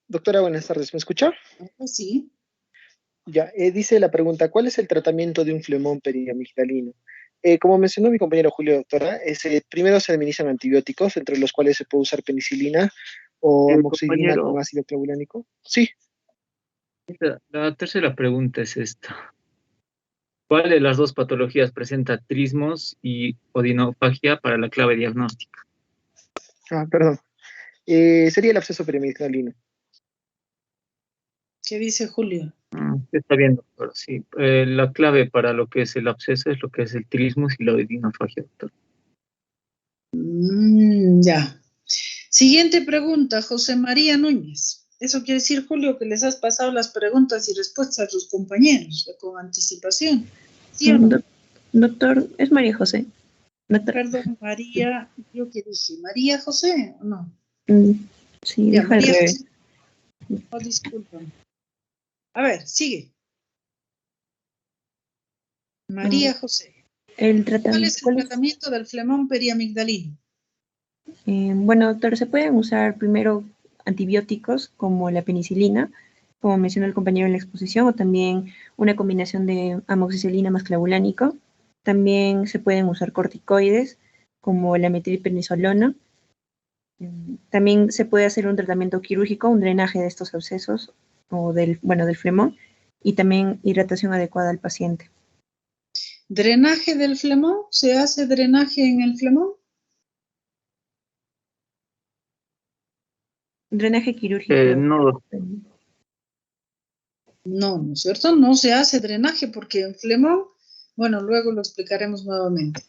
Doctora, buenas tardes. ¿Me escucha? Sí. Ya, dice la pregunta, ¿cuál es el tratamiento de un flemón periamigdalino? Como mencionó mi compañero Julio, doctora, primero se administran antibióticos, entre los cuales se puede usar penicilina o amoxicilina compañero. con ácido clavulánico. Sí. La tercera pregunta es esta. ¿Cuál de las dos patologías presenta trismos y odinofagia para la clave diagnóstica? Perdón. Sería el absceso periamigdalino. ¿Qué dice Julio? Está bien, doctor. Sí, la clave para lo que es el absceso es lo que es el trismus y la odinofagia, doctor. Ya. Siguiente pregunta, José María Núñez. Eso quiere decir, Julio, que les has pasado las preguntas y respuestas a tus compañeros con anticipación. ¿Sí o no? Doctor, es María José. Doctor. Perdón, María, ¿yo qué dije? ¿María José o no? Sí, Ya, deja María de... José. Oh, disculpen. A ver, sigue. María José. ¿Cuál es el tratamiento del flemón periamigdalino? Bueno, doctor, se pueden usar primero antibióticos como la penicilina, como mencionó el compañero en la exposición, o también una combinación de amoxicilina más clavulánico. También se pueden usar corticoides como la metilprednisolona. También se puede hacer un tratamiento quirúrgico, un drenaje de estos abscesos o del flemón, y también hidratación adecuada al paciente. ¿Drenaje del flemón? ¿Se hace drenaje en el flemón? Drenaje quirúrgico. No. No, ¿no es cierto? No se hace drenaje porque en flemón, bueno, luego lo explicaremos nuevamente.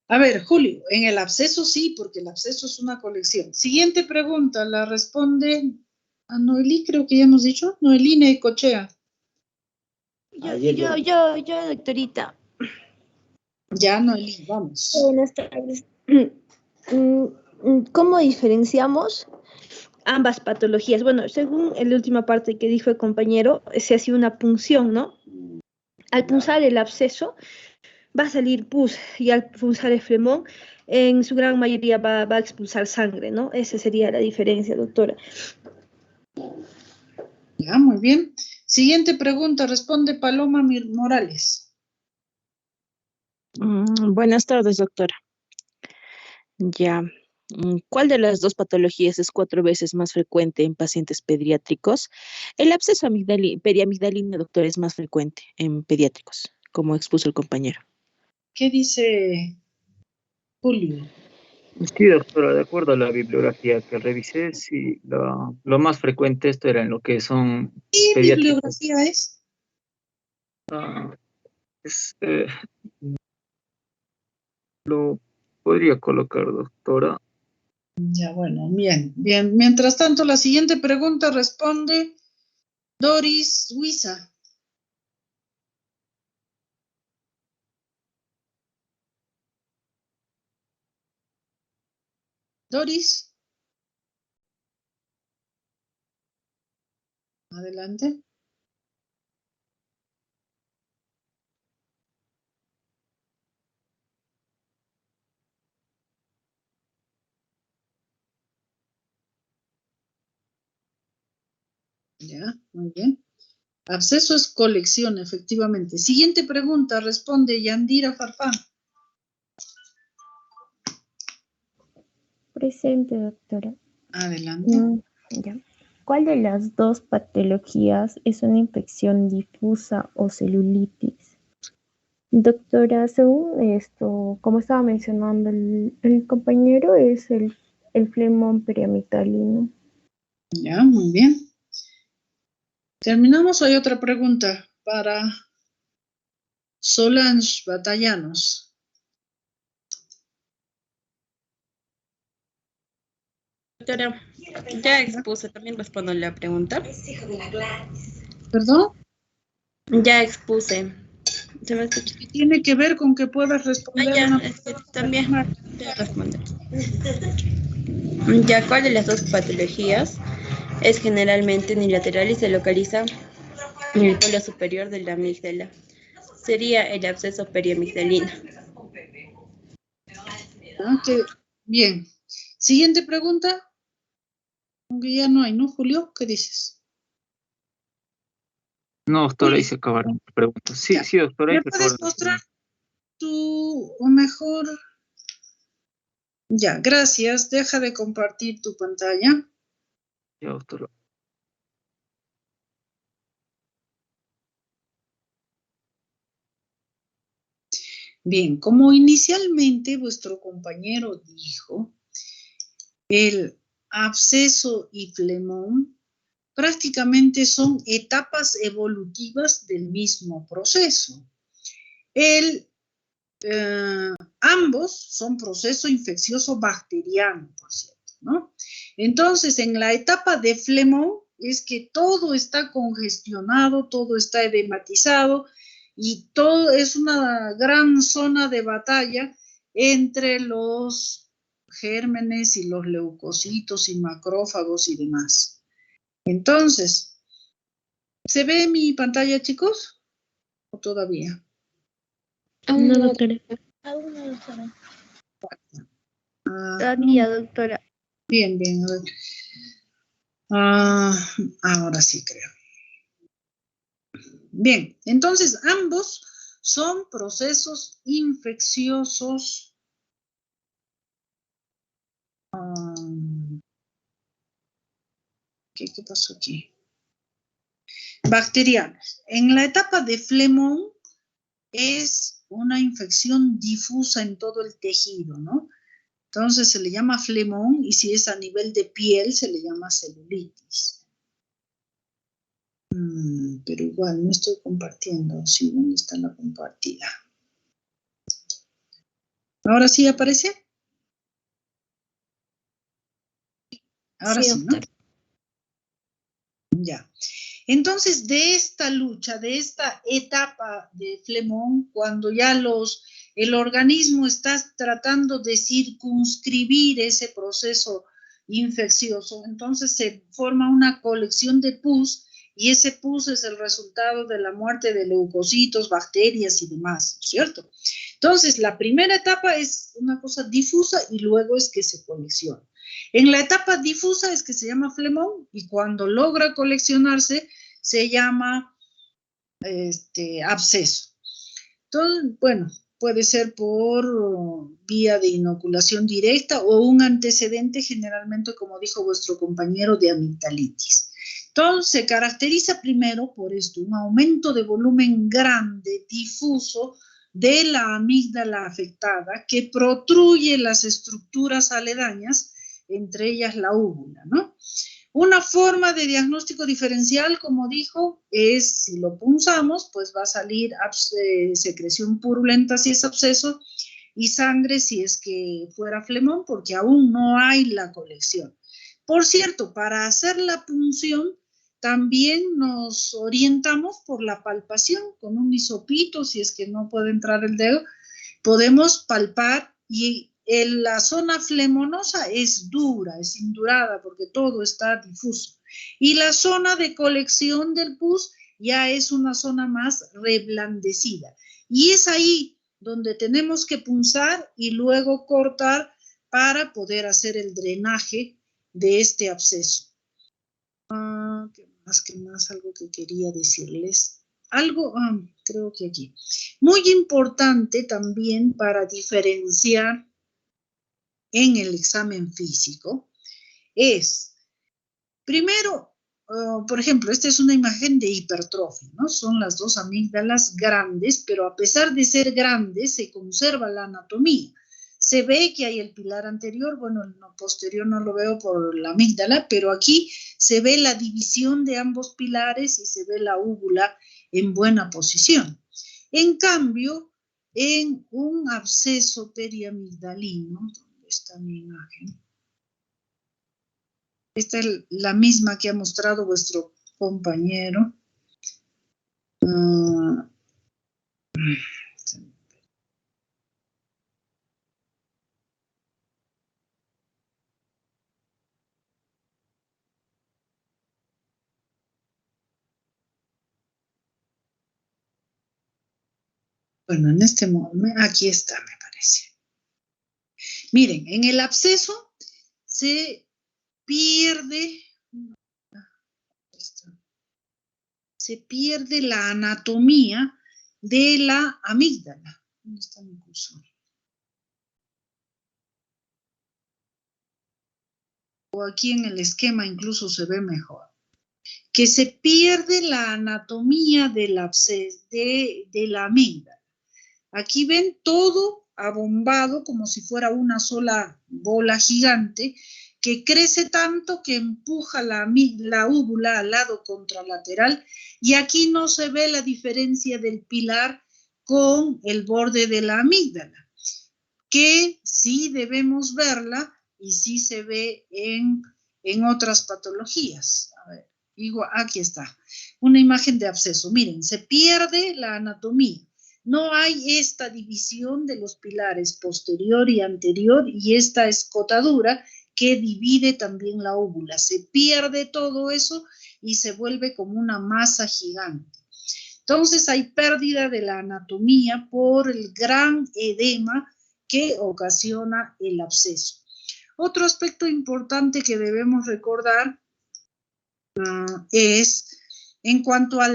A ver, Julio, en el absceso sí, porque el absceso es una colección. Siguiente pregunta, la responde a Noelí, creo que ya hemos dicho. Noelí Necochea. Yo, doctorita. Ya, Noelí, vamos. Buenas tardes. ¿Cómo diferenciamos ambas patologías? Bueno, según la última parte que dijo el compañero, se hace una punción, ¿no? Al punzar el absceso, va a salir pus, y al punzar el flemón, en su gran mayoría va a expulsar sangre, ¿no? Esa sería la diferencia, doctora. Ya, muy bien. Siguiente pregunta, responde Paloma Morales. Buenas tardes, doctora. Ya. ¿Cuál de las dos patologías es 4 veces más frecuente en pacientes pediátricos? El absceso periamigdalino, doctor, es más frecuente en pediátricos, como expuso el compañero. ¿Qué dice Julio? Sí, doctora, de acuerdo a la bibliografía que revisé, sí, lo más frecuente esto era en lo que son ¿Qué pediátricos. bibliografía es? Lo podría colocar, doctora. Ya, bueno, bien. Mientras tanto, la siguiente pregunta responde Doris Huiza. Doris. Adelante. Ya, muy bien. Absceso es colección, efectivamente. Siguiente pregunta, responde Yandira Farfán. Presente, doctora. Adelante. Ya. ¿Cuál de las dos patologías es una infección difusa o celulitis? Doctora, según esto, como estaba mencionando el compañero, es el flemón periamigdalino. Ya, muy bien. ¿Terminamos o hay otra pregunta para Solange Batallanos? Doctora, ya expuse, también respondo la pregunta. ¿Perdón? Ya expuse. ¿Se me escucha? Tiene que ver con que puedas responder una también voy a responder. Ya, ¿cuál de las dos patologías es generalmente unilateral y se localiza en el polo superior de la amígdala? Sería el absceso periamigdalino. Okay. Bien. Siguiente pregunta. Aunque ya no hay, ¿no, Julio? ¿Qué dices? No, doctora, ahí se acabaron las preguntas. Sí, sí, doctora, ahí ¿Me se puedes acabaron. mostrar o mejor? Ya, gracias. Deja de compartir tu pantalla. Ya, doctora. Bien, como inicialmente vuestro compañero dijo, el absceso y flemón prácticamente son etapas evolutivas del mismo proceso. Ambos son proceso infeccioso bacteriano, por cierto, ¿no? Entonces, en la etapa de flemón es que todo está congestionado, todo está edematizado y todo es una gran zona de batalla entre los gérmenes y los leucocitos y macrófagos y demás. Entonces, ¿se ve mi pantalla, chicos? ¿O todavía? No, doctora. Aún no, doctora. Todavía, doctora. Bien, bien. Ahora sí creo. Bien, entonces ambos son procesos infecciosos. ¿Qué pasó aquí? Bacterianos. En la etapa de flemón es una infección difusa en todo el tejido, ¿no? Entonces se le llama flemón y si es a nivel de piel se le llama celulitis. Pero igual no estoy compartiendo. Sí, ¿dónde está la compartida? ¿Ahora sí aparece? Ahora sí, ¿no? Ya. Entonces, de esta lucha, de esta etapa de flemón, cuando ya el organismo está tratando de circunscribir ese proceso infeccioso, entonces se forma una colección de pus y ese pus es el resultado de la muerte de leucocitos, bacterias y demás, ¿cierto? Entonces, la primera etapa es una cosa difusa y luego es que se colecciona. En la etapa difusa es que se llama flemón y cuando logra coleccionarse se llama absceso. Entonces, bueno, puede ser por vía de inoculación directa o un antecedente generalmente, como dijo vuestro compañero, de amigdalitis. Entonces, se caracteriza primero por esto, un aumento de volumen grande, difuso, de la amígdala afectada que protruye las estructuras aledañas, entre ellas la úvula, ¿no? Una forma de diagnóstico diferencial, como dijo, es si lo punzamos, pues va a salir secreción purulenta si es absceso y sangre si es que fuera flemón, porque aún no hay la colección. Por cierto, para hacer la punción también nos orientamos por la palpación con un hisopito, si es que no puede entrar el dedo, podemos palpar y la zona flemonosa es dura, es indurada, porque todo está difuso. Y la zona de colección del pus ya es una zona más reblandecida. Y es ahí donde tenemos que punzar y luego cortar para poder hacer el drenaje de este absceso. ¿Qué más? Algo que quería decirles. Algo, creo que aquí. Muy importante también para diferenciar en el examen físico es, primero, por ejemplo, esta es una imagen de hipertrofia, ¿no? Son las dos amígdalas grandes, pero a pesar de ser grandes, se conserva la anatomía. Se ve que hay el pilar anterior, bueno, el posterior no lo veo por la amígdala, pero aquí se ve la división de ambos pilares y se ve la úvula en buena posición. En cambio, en un absceso periamigdalino, ¿dónde está mi imagen? Esta es la misma que ha mostrado vuestro compañero. Bueno, en este momento, aquí está, me parece. Miren, en el absceso se pierde la anatomía de la amígdala. ¿Dónde está mi cursor? O aquí en el esquema incluso se ve mejor. Que se pierde la anatomía del absceso, de la amígdala. Aquí ven todo abombado como si fuera una sola bola gigante que crece tanto que empuja la úvula al lado contralateral, y aquí no se ve la diferencia del pilar con el borde de la amígdala, que sí debemos verla y sí se ve en otras patologías. A ver, igual, aquí está, una imagen de absceso. Miren, se pierde la anatomía. No hay esta división de los pilares posterior y anterior y esta escotadura que divide también la úvula. Se pierde todo eso y se vuelve como una masa gigante. Entonces hay pérdida de la anatomía por el gran edema que ocasiona el absceso. Otro aspecto importante que debemos recordar es en cuanto a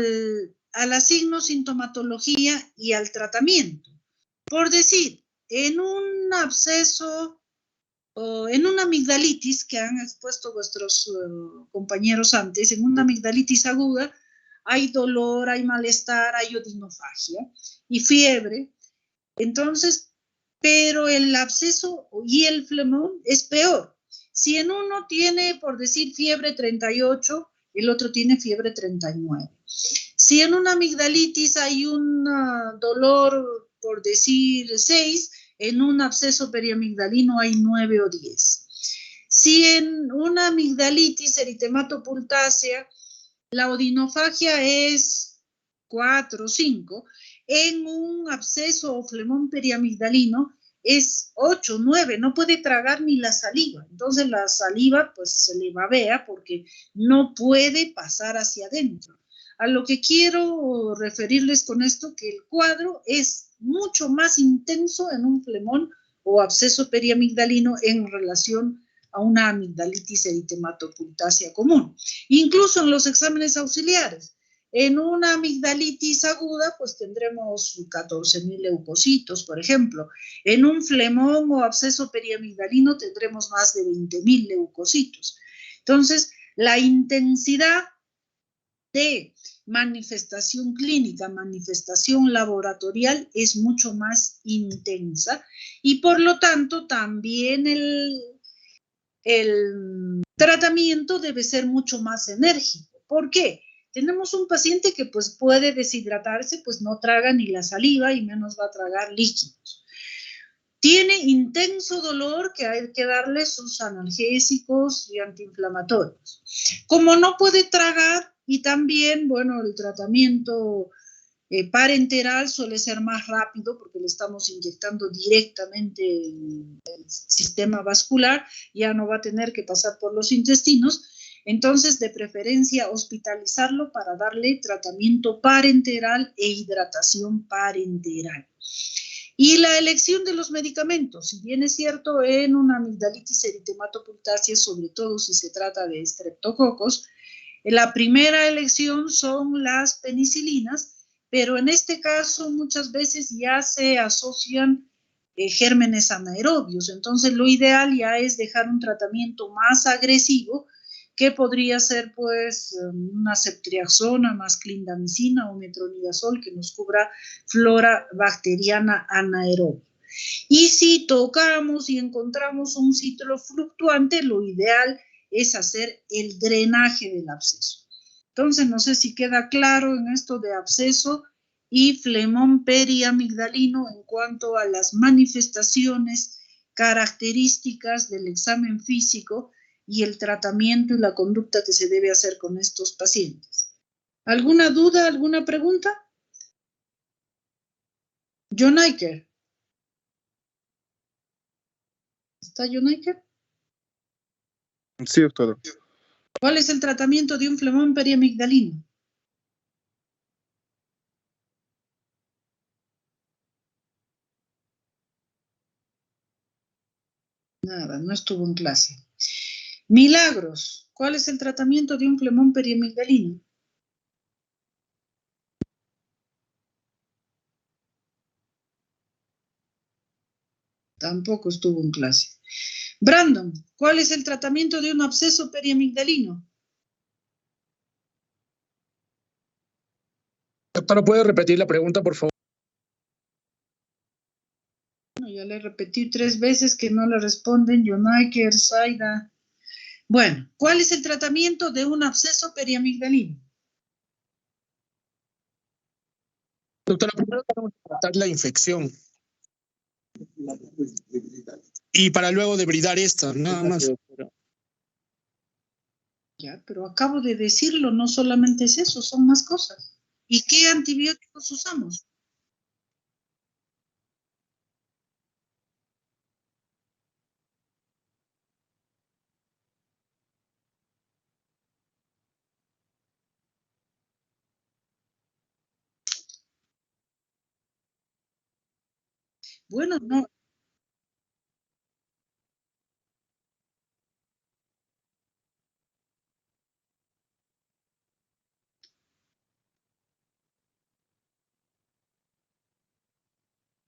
la signo-sintomatología y al tratamiento. Por decir, en un absceso o en una amigdalitis que han expuesto vuestros compañeros antes, en una amigdalitis aguda, hay dolor, hay malestar, hay odinofagia y fiebre. Entonces, pero el absceso y el flemón es peor. Si en uno tiene, por decir, fiebre 38, el otro tiene fiebre 39. Si en una amigdalitis hay un dolor, por decir, 6, en un absceso periamigdalino hay 9 o 10. Si en una amigdalitis eritematopulácea la odinofagia es 4 o 5, en un absceso o flemón periamigdalino es 8, 9, no puede tragar ni la saliva. Entonces la saliva pues se le babea porque no puede pasar hacia adentro. A lo que quiero referirles con esto, que el cuadro es mucho más intenso en un flemón o absceso periamigdalino en relación a una amigdalitis eritematopulácea común. Incluso en los exámenes auxiliares. En una amigdalitis aguda, pues tendremos 14.000 leucocitos, por ejemplo. En un flemón o absceso periamigdalino tendremos más de 20.000 leucocitos. Entonces, la intensidad de manifestación clínica, manifestación laboratorial es mucho más intensa y por lo tanto también el tratamiento debe ser mucho más enérgico. ¿Por qué? Tenemos un paciente que pues puede deshidratarse, pues no traga ni la saliva y menos va a tragar líquidos. Tiene intenso dolor que hay que darle sus analgésicos y antiinflamatorios. Como no puede tragar y también, bueno, el tratamiento Parenteral suele ser más rápido porque le estamos inyectando directamente en el sistema vascular, ya no va a tener que pasar por los intestinos. Entonces, de preferencia, hospitalizarlo para darle tratamiento parenteral e hidratación parenteral. Y la elección de los medicamentos, si bien es cierto, en una amigdalitis eritematopunctácea, sobre todo si se trata de estreptococos, la primera elección son las penicilinas, pero en este caso muchas veces ya se asocian gérmenes anaerobios. Entonces, lo ideal ya es dejar un tratamiento más agresivo, que podría ser pues una ceftriaxona más clindamicina o metronidazol que nos cubra flora bacteriana anaerobia. Y si tocamos y encontramos un ciclo fluctuante, lo ideal es hacer el drenaje del absceso. Entonces, no sé si queda claro en esto de absceso y flemón periamigdalino en cuanto a las manifestaciones características del examen físico y el tratamiento y la conducta que se debe hacer con estos pacientes. ¿Alguna duda, alguna pregunta? John Eicher. ¿Está John Eicher? Sí, doctora. ¿Cuál es el tratamiento de un flemón periamigdalino? Nada, no estuvo en clase. Milagros. ¿Cuál es el tratamiento de un flemón periamigdalino? Tampoco estuvo en clase. Brandon, ¿cuál es el tratamiento de un absceso periamigdalino? Doctora, ¿puede repetir la pregunta, por favor? Bueno, ya le repetí 3 veces que no le responden. Jonaiker, Saida. Bueno, ¿cuál es el tratamiento de un absceso periamigdalino? Doctora, primero tenemos que tratar la infección. Y para luego debridar esta, nada más. Ya, pero acabo de decirlo, no solamente es eso, son más cosas. ¿Y qué antibióticos usamos? Bueno, no.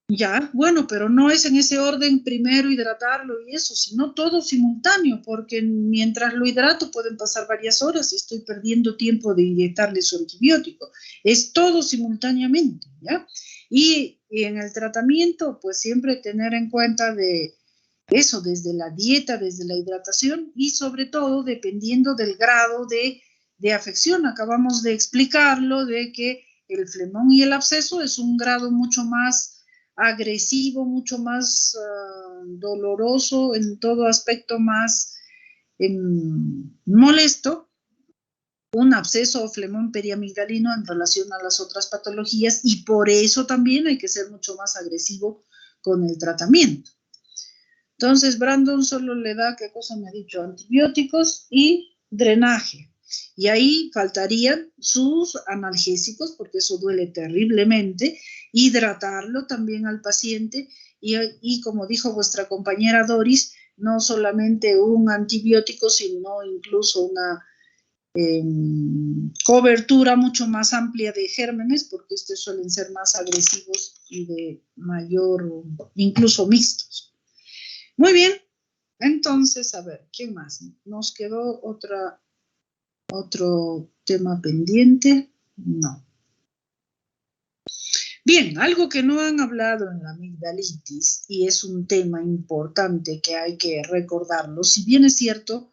Ya, bueno, pero no es en ese orden primero hidratarlo y eso, sino todo simultáneo, porque mientras lo hidrato pueden pasar varias horas y estoy perdiendo tiempo de inyectarle su antibiótico. Es todo simultáneamente, ¿ya? Y en el tratamiento, pues siempre tener en cuenta de eso, desde la dieta, desde la hidratación y sobre todo dependiendo del grado de afección. Acabamos de explicarlo, de que el flemón y el absceso es un grado mucho más agresivo, mucho más doloroso, en todo aspecto más molesto, un absceso o flemón periamigdalino en relación a las otras patologías, y por eso también hay que ser mucho más agresivo con el tratamiento. Entonces, Brandon solo le da, ¿qué cosa me ha dicho? Antibióticos y drenaje. Y ahí faltarían sus analgésicos, porque eso duele terriblemente, hidratarlo también al paciente y como dijo vuestra compañera Doris, no solamente un antibiótico, sino incluso una cobertura mucho más amplia de gérmenes, porque estos suelen ser más agresivos y de mayor, incluso mixtos. Muy bien, entonces, a ver, ¿quién más? Nos quedó otro tema pendiente. No. Bien, algo que no han hablado en la amigdalitis, y es un tema importante que hay que recordarlo, si bien es cierto,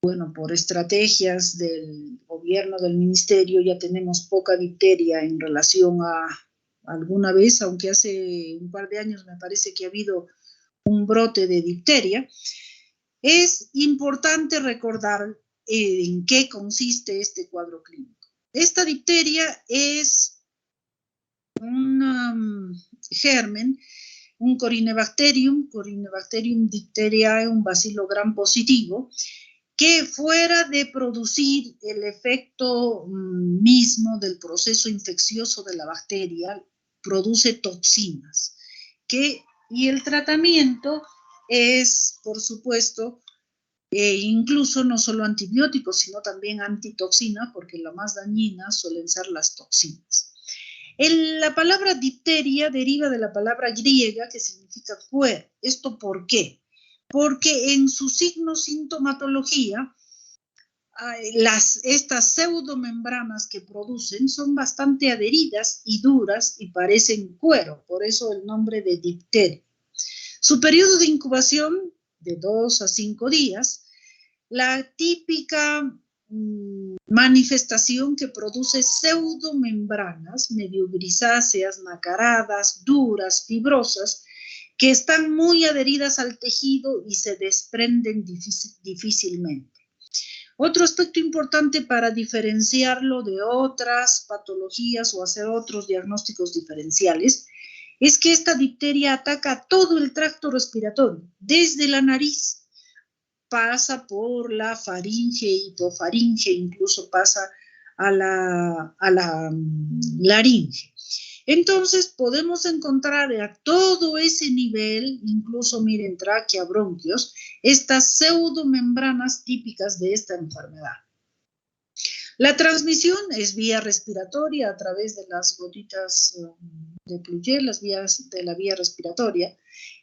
bueno, por estrategias del gobierno, del ministerio, ya tenemos poca difteria en relación a alguna vez, aunque hace un par de años me parece que ha habido un brote de difteria, es importante recordar en qué consiste este cuadro clínico. Esta difteria es germen, un Corynebacterium diphtheriae, un bacilo gram positivo, que fuera de producir el efecto mismo del proceso infeccioso de la bacteria, produce toxinas. Y el tratamiento es, por supuesto, incluso no solo antibióticos, sino también antitoxina, porque la más dañina suelen ser las toxinas. La palabra difteria deriva de la palabra griega que significa cuero. ¿Esto por qué? Porque en su sintomatología, estas pseudomembranas que producen son bastante adheridas y duras y parecen cuero, por eso el nombre de difteria. Su periodo de incubación, de 2 a 5 días, la típica manifestación que produce pseudomembranas medio grisáceas, nacaradas, duras, fibrosas, que están muy adheridas al tejido y se desprenden difícilmente. Otro aspecto importante para diferenciarlo de otras patologías o hacer otros diagnósticos diferenciales es que esta difteria ataca todo el tracto respiratorio, desde la nariz, pasa por la faringe, hipofaringe, incluso pasa a la laringe. Entonces podemos encontrar a todo ese nivel, incluso miren, tráquea, bronquios, estas pseudomembranas típicas de esta enfermedad. La transmisión es vía respiratoria a través de las gotitas de Pluyel, las vías de la vía respiratoria.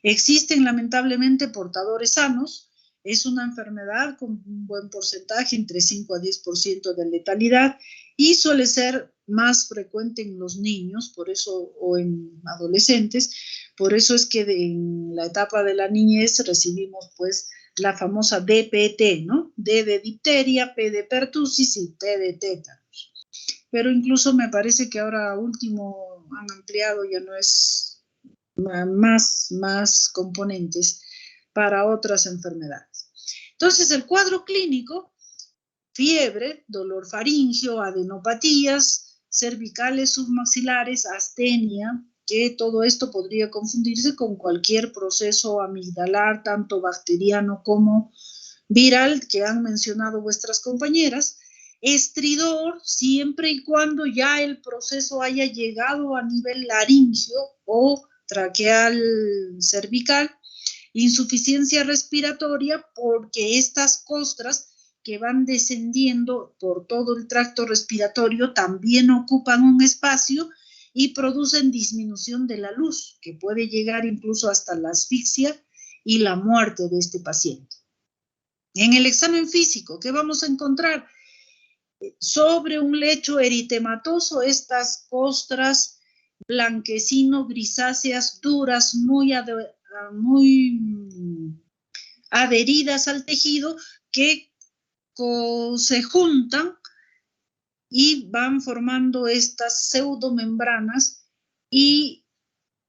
Existen lamentablemente portadores sanos. Es una enfermedad con un buen porcentaje, entre 5 a 10% de letalidad, y suele ser más frecuente en los niños, por eso, o en adolescentes. Por eso es que en la etapa de la niñez recibimos pues la famosa DPT, ¿no? D de difteria, P de pertusis y T de tétanos. Pero incluso me parece que ahora último han ampliado, ya no es más componentes para otras enfermedades. Entonces, el cuadro clínico, fiebre, dolor faríngeo, adenopatías, cervicales, submaxilares, astenia, que todo esto podría confundirse con cualquier proceso amigdalar, tanto bacteriano como viral, que han mencionado vuestras compañeras. Estridor, siempre y cuando ya el proceso haya llegado a nivel laringio o traqueal cervical. Insuficiencia respiratoria, porque estas costras que van descendiendo por todo el tracto respiratorio también ocupan un espacio y producen disminución de la luz, que puede llegar incluso hasta la asfixia y la muerte de este paciente. En el examen físico, ¿qué vamos a encontrar? Sobre un lecho eritematoso, estas costras blanquecino-grisáceas duras, muy adheridas al tejido, que se juntan y van formando estas pseudomembranas y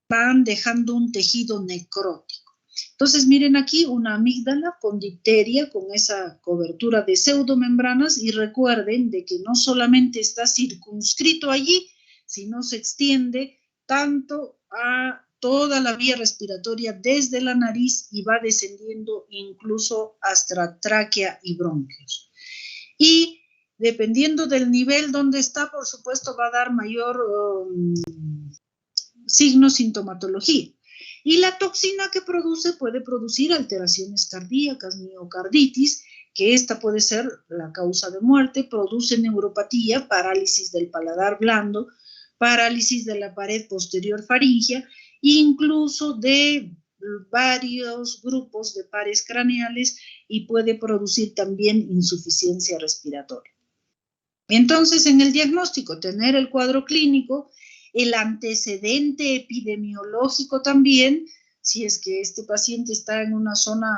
van dejando un tejido necrótico. Entonces miren aquí una amígdala con difteria, con esa cobertura de pseudomembranas, y recuerden de que no solamente está circunscrito allí, sino se extiende tanto a toda la vía respiratoria desde la nariz y va descendiendo incluso hasta tráquea y bronquios. Y dependiendo del nivel donde está, por supuesto, va a dar mayor sintomatología. Y la toxina que produce puede producir alteraciones cardíacas, miocarditis, que esta puede ser la causa de muerte, produce neuropatía, parálisis del paladar blando, parálisis de la pared posterior faríngea, incluso de varios grupos de pares craneales, y puede producir también insuficiencia respiratoria. Entonces, en el diagnóstico, tener el cuadro clínico, el antecedente epidemiológico también, si es que este paciente está en una zona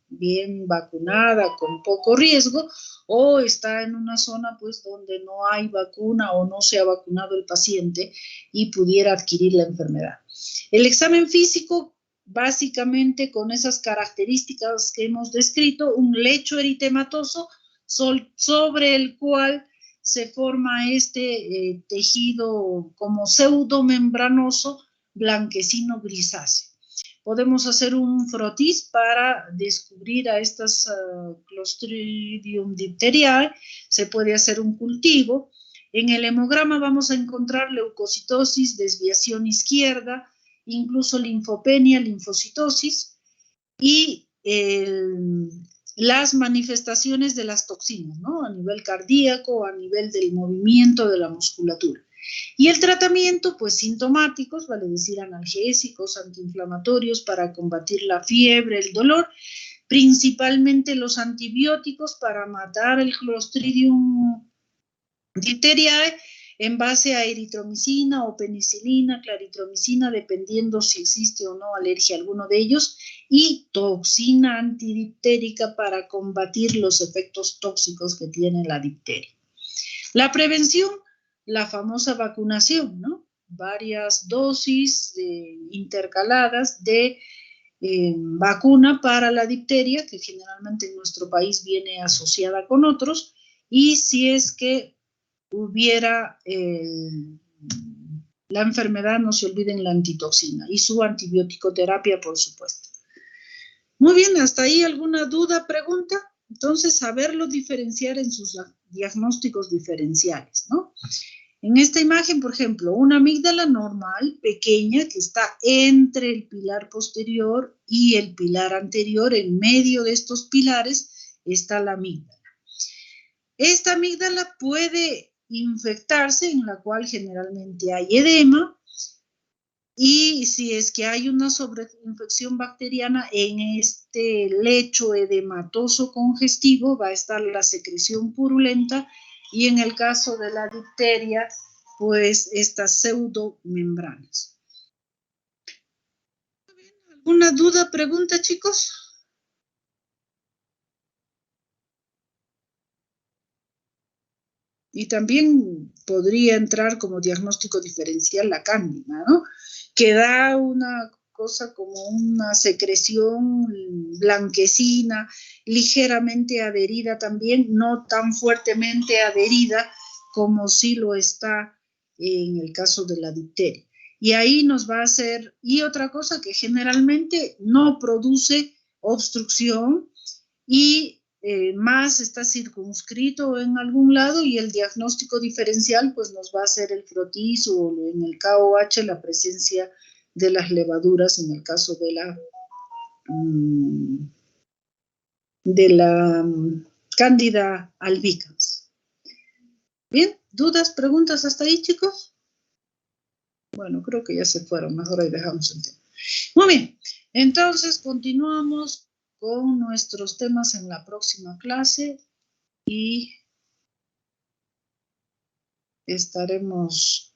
bien vacunada, con poco riesgo, o está en una zona pues donde no hay vacuna o no se ha vacunado el paciente y pudiera adquirir la enfermedad. El examen físico, básicamente con esas características que hemos descrito, un lecho eritematoso sobre el cual se forma este tejido como pseudomembranoso blanquecino grisáceo. Podemos hacer un frotis para descubrir a estas Clostridium diphtheriae, se puede hacer un cultivo. En el hemograma vamos a encontrar leucocitosis, desviación izquierda, incluso linfopenia, linfocitosis y las manifestaciones de las toxinas, ¿no? A nivel cardíaco, a nivel del movimiento de la musculatura. Y el tratamiento, pues sintomáticos, vale decir analgésicos, antiinflamatorios para combatir la fiebre, el dolor, principalmente los antibióticos para matar el Clostridium diphtheriae en base a eritromicina o penicilina, claritromicina, dependiendo si existe o no alergia a alguno de ellos, y toxina antidiptérica para combatir los efectos tóxicos que tiene la difteria. La prevención, la famosa vacunación, ¿no? Varias dosis intercaladas de vacuna para la difteria, que generalmente en nuestro país viene asociada con otros, y si es que hubiera la enfermedad, no se olviden la antitoxina y su antibiótico terapia, por supuesto. Muy bien, ¿hasta ahí alguna duda, pregunta? Entonces, saberlo diferenciar en sus diagnósticos diferenciales, ¿no? En esta imagen, por ejemplo, una amígdala normal, pequeña, que está entre el pilar posterior y el pilar anterior, en medio de estos pilares está la amígdala. Esta amígdala puede infectarse, en la cual generalmente hay edema, y si es que hay una sobreinfección bacteriana en este lecho edematoso congestivo, va a estar la secreción purulenta, y en el caso de la difteria, pues estas pseudomembranas. ¿Alguna duda, pregunta, chicos? Y también podría entrar como diagnóstico diferencial la cándida, ¿no? Que da una cosa como una secreción blanquecina, ligeramente adherida también, no tan fuertemente adherida como si lo está en el caso de la difteria. Y ahí nos va a hacer, y otra cosa que generalmente no produce obstrucción y más está circunscrito en algún lado, y el diagnóstico diferencial pues nos va a hacer el frotis o en el KOH la presencia de las levaduras en el caso de la Candida albicans. Bien, ¿dudas, preguntas hasta ahí, chicos? Bueno, creo que ya se fueron, mejor ahí dejamos el tema. Muy bien, entonces continuamos con nuestros temas en la próxima clase y estaremos